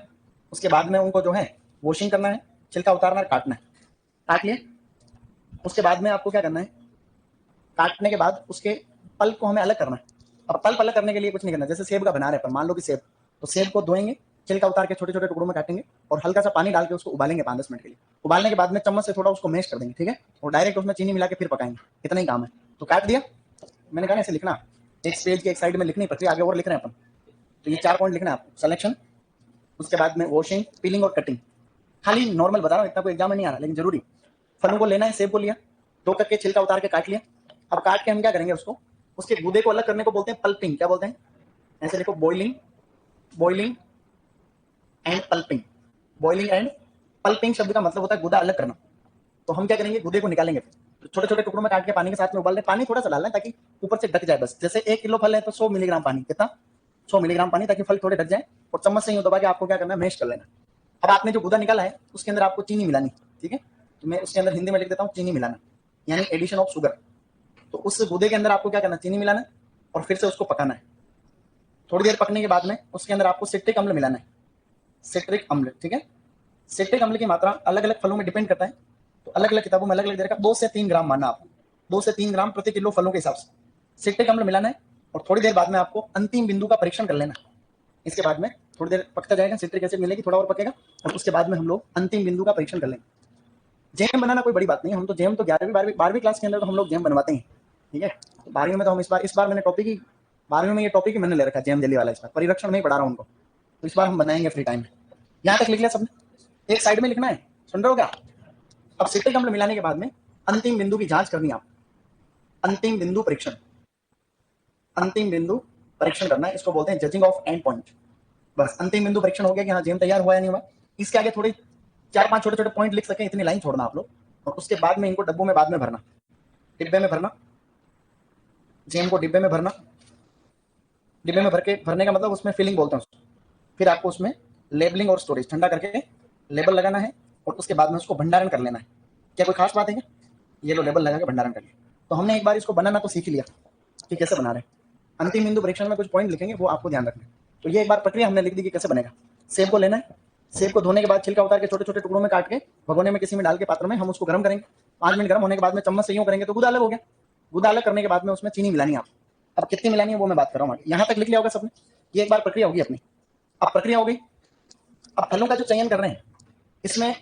A: उसके बाद में उनको जो है वॉशिंग करना है, छिलका उतारना है, काटना है। काट लिए, उसके बाद में आपको क्या करना है, काटने के बाद उसके पल्प को हमें अलग करना है। अब पल्प अलग करने के लिए कुछ नहीं करना। जैसे सेब का बना रहे हैं, मान लो कि सेब, तो सेब को धोएंगे, छिलका उतार के छोटे छोटे टुकड़ों में काटेंगे और हल्का सा पानी डाल के उसको उबालेंगे 5-10 मिनट के लिए। उबालने के बाद में चम्मच से थोड़ा उसको मैश कर देंगे, ठीक है, और डायरेक्ट उसमें चीनी मिला के फिर पकाएंगे। इतना ही काम है। तो काट दिया, मैंने कहा ऐसे लिखना, एक पेज के एक साइड में लिखनी प्रक्रिया, आगे और लिख रहे हैं अपन। तो ये 4 पॉइंट लिखना है आपको, सिलेक्शन, उसके बाद में वॉशिंग, पीलिंग और कटिंग। खाली नॉर्मल बता रहा हूँ, इतना कोई एग्जाम में नहीं आ रहा, लेकिन जरूरी। फलों को लेना है, सेब को लिया, धो करके छिलका उतार के काट लिया। अब काट के हम क्या करेंगे, उसको उसके गूदे को अलग करने को बोलते हैं पल्पिंग। क्या बोलते हैं, ऐसे लिखो, boiling and pulping. Boiling and pulping शब्द का मतलब होता है गूदा अलग करना। तो हम क्या करेंगे, गूदे को निकालेंगे, छोटे छोटे टुकड़ों में काट के पानी के साथ में उबाल दें। पानी थोड़ा सा डालना है ताकि ऊपर से ढक जाए बस। जैसे 1 किलो फल है तो 100 मिलीग्राम पानी, कितना, 100 मिलीग्राम पानी, ताकि फल थोड़े ढक जाए। और चम्मच से यूं दबा के आपको क्या करना है, मैश कर लेना। अब आपने जो गूदा निकाला है उसके अंदर आपको चीनी मिलानी, ठीक है। तो मैं उसके अंदर हिंदी में लिख देता हूँ चीनी मिलाना, यानी एडिशन ऑफ शुगर। तो उस गूदे के अंदर आपको क्या करना है, चीनी मिलाना और फिर से उसको पकाना है। थोड़ी देर पकने के बाद में उसके अंदर आपको सिट्रिक अम्ल मिलाना है, सिट्रिक अम्ल, ठीक है। सिट्रिक अम्ल की मात्रा अलग अलग फलों में डिपेंड करता है, तो अलग अलग किताबों में अलग अलग देर का 2 से 3 ग्राम मानना आपको, 2 से 3 ग्राम प्रति किलो फलों के हिसाब से सिट्रिक अम्ल मिलाना है। और थोड़ी देर बाद में आपको अंतिम बिंदु का परीक्षण कर लेना है। इसके बाद में थोड़ी देर पकता जाएगा, सिट्रिक एसिड मिलेगी, थोड़ा और पकेगा, और उसके बाद में हम लोग अंतिम बिंदु का परीक्षण कर लेंगे। जैम बनाना कोई बड़ी बात नहीं है, हम तो जैम तो 11वीं 12वीं क्लास के अंदर तो हम लोग जैम बनवाते हैं, ठीक है। तो 12वीं में तो हम इस बार मैंने टॉपिक ही 12वीं में ये टॉपिक ही मैंने ले रखा है, जैम जेली वाला। इस बार परीक्षण में ही पढ़ा रहा हूँ उनको, तो इस बार हम बनाएंगे फ्री टाइम में। यहाँ तक लिख लिया सबने, एक साइड में लिखना है, सुन रहे हो क्या। अब सिट्रिक अम्ल मिलाने के बाद में अंतिम बिंदु की जांच करनी है आप, अंतिम बिंदु परीक्षण, अंतिम बिंदु परीक्षण करना है। इसको बोलते हैं जजिंग ऑफ एंड पॉइंट। बस अंतिम बिंदु परीक्षण हो गया कि हाँ जैम तैयार हुआ या नहीं हुआ। इसके आगे थोड़े 4-5 छोटे छोटे पॉइंट लिख सके, इतनी लाइन छोड़ना आप लोग। और उसके बाद में इनको डब्बों में बाद में भरना, डिब्बे में भरना, जैम को डिब्बे में भरना। डिब्बे में भरने का मतलब उसमें फिलिंग बोलते हैं उसको। फिर आपको उसमें लेबलिंग और स्टोरेज, ठंडा करके लेबल लगाना है और उसके बाद में उसको भंडारण कर लेना है। क्या कोई खास बात है क्या, ये लो लेबल लगा के भंडारण कर लिया। तो हमने एक बार इसको बनाना तो सीख लिया कि कैसे बना रहे हैं। अंतिम बिंदु परीक्षण में कुछ पॉइंट लिखेंगे, वो आपको ध्यान रखना है। तो ये एक बार प्रक्रिया हमने लिख दी कि कैसे बनेगा। सेब को लेना है, सेब को धोने के बाद छिलका उतार के छोटे छोटे टुकड़ों में काट के भगोने में किसी में डाल के पात्र में हम उसको गर्म करेंगे। 5 मिनट गर्म होने के बाद में चम्मच से यूं करेंगे तो गूदा अलग हो गया। गूदा अलग करने के बाद में उसमें चीनी मिलानी है आप। अब कितनी मिलानी है वो मैं बात कर रहा हूँ। यहाँ तक लिख लिया होगा सबने, ये एक बार प्रक्रिया होगी अपनी। अब प्रक्रिया हो गई, अब फलों का जो चयन कर रहे हैं इसमें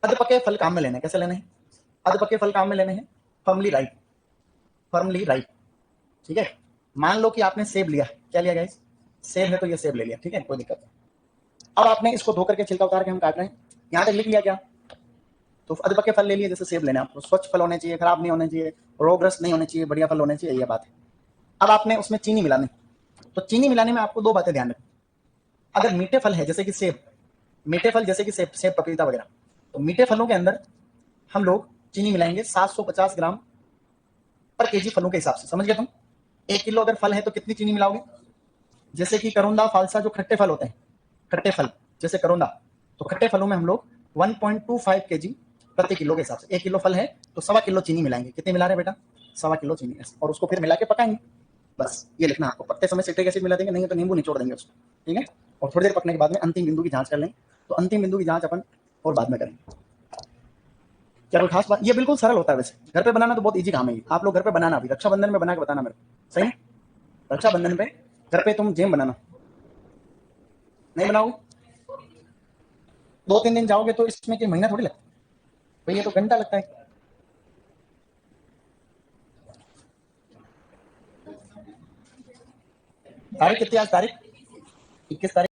A: अधपके फल काम में लेने हैं। कैसे लेने हैं, अधपके फल काम में लेने हैं, फर्मली राइप, फर्मली राइप, ठीक है। मान लो कि आपने सेब लिया, क्या लिया गाइस, सेब है तो ये सेब ले लिया, ठीक है, कोई दिक्कत नहीं। अब आपने इसको धो करके छिलका उतार के हम काट रहे हैं, यहाँ तक लिख लिया क्या। तो अधपके फल ले लिए, जैसे सेब लेना आपको, स्वच्छ फल होने चाहिए, खराब नहीं होने चाहिए, रोगग्रस्त नहीं होने चाहिए, बढ़िया फल होने चाहिए, ये बात है। अब आपने उसमें चीनी मिलानी, तो चीनी मिलाने में आपको 2 बातें ध्यान रखनी। अगर मीठे फल है जैसे कि सेब, मीठे फल जैसे कि सेब पपीता वगैरह, तो मीठे फलों के अंदर हम लोग चीनी मिलाएंगे 750 ग्राम पर केजी फलों के हिसाब से। समझ गए तुम, 1 किलो अगर फल है तो कितनी चीनी मिलाओगे। जैसे कि करोंदा, फालसा, जो खट्टे फल होते हैं, खट्टे फल जैसे करोंदा, तो खट्टे फलों में हम लोग 1.25 केजी प्रति किलो के हिसाब से, 1 किलो फल है तो 1.25 किलो चीनी मिलाएंगे। कितनी मिला रहे बेटा, 1.25 किलो चीनी, और उसको फिर मिला के पकाएंगे। बस ये लिखना आपको, पकते समय सिट्रिक एसिड मिला देंगे, नहीं तो नींबू निचोड़ देंगे उसको, ठीक है। और थोड़ी देर पकने के बाद में अंतिम बिंदु की जांच कर लेंगे। तो अंतिम बिंदु की जांच अपन और बाद में करेंगे। क्या कोई खास बात, ये बिल्कुल सरल होता है। वैसे घर पे बनाना तो बहुत इजी काम है, आप लोग घर पे बनाना, अभी रक्षाबंधन में बना के बताना मेरे को, सही है। रक्षाबंधन पे घर पे तुम जेम बनाना, नहीं बनाओ 2-3 दिन जाओगे तो इसमें कि महीना थोड़ी लगता है भाई, ये तो घंटा लगता है। तारीख कितनी आज, तारीख 21 तारीख।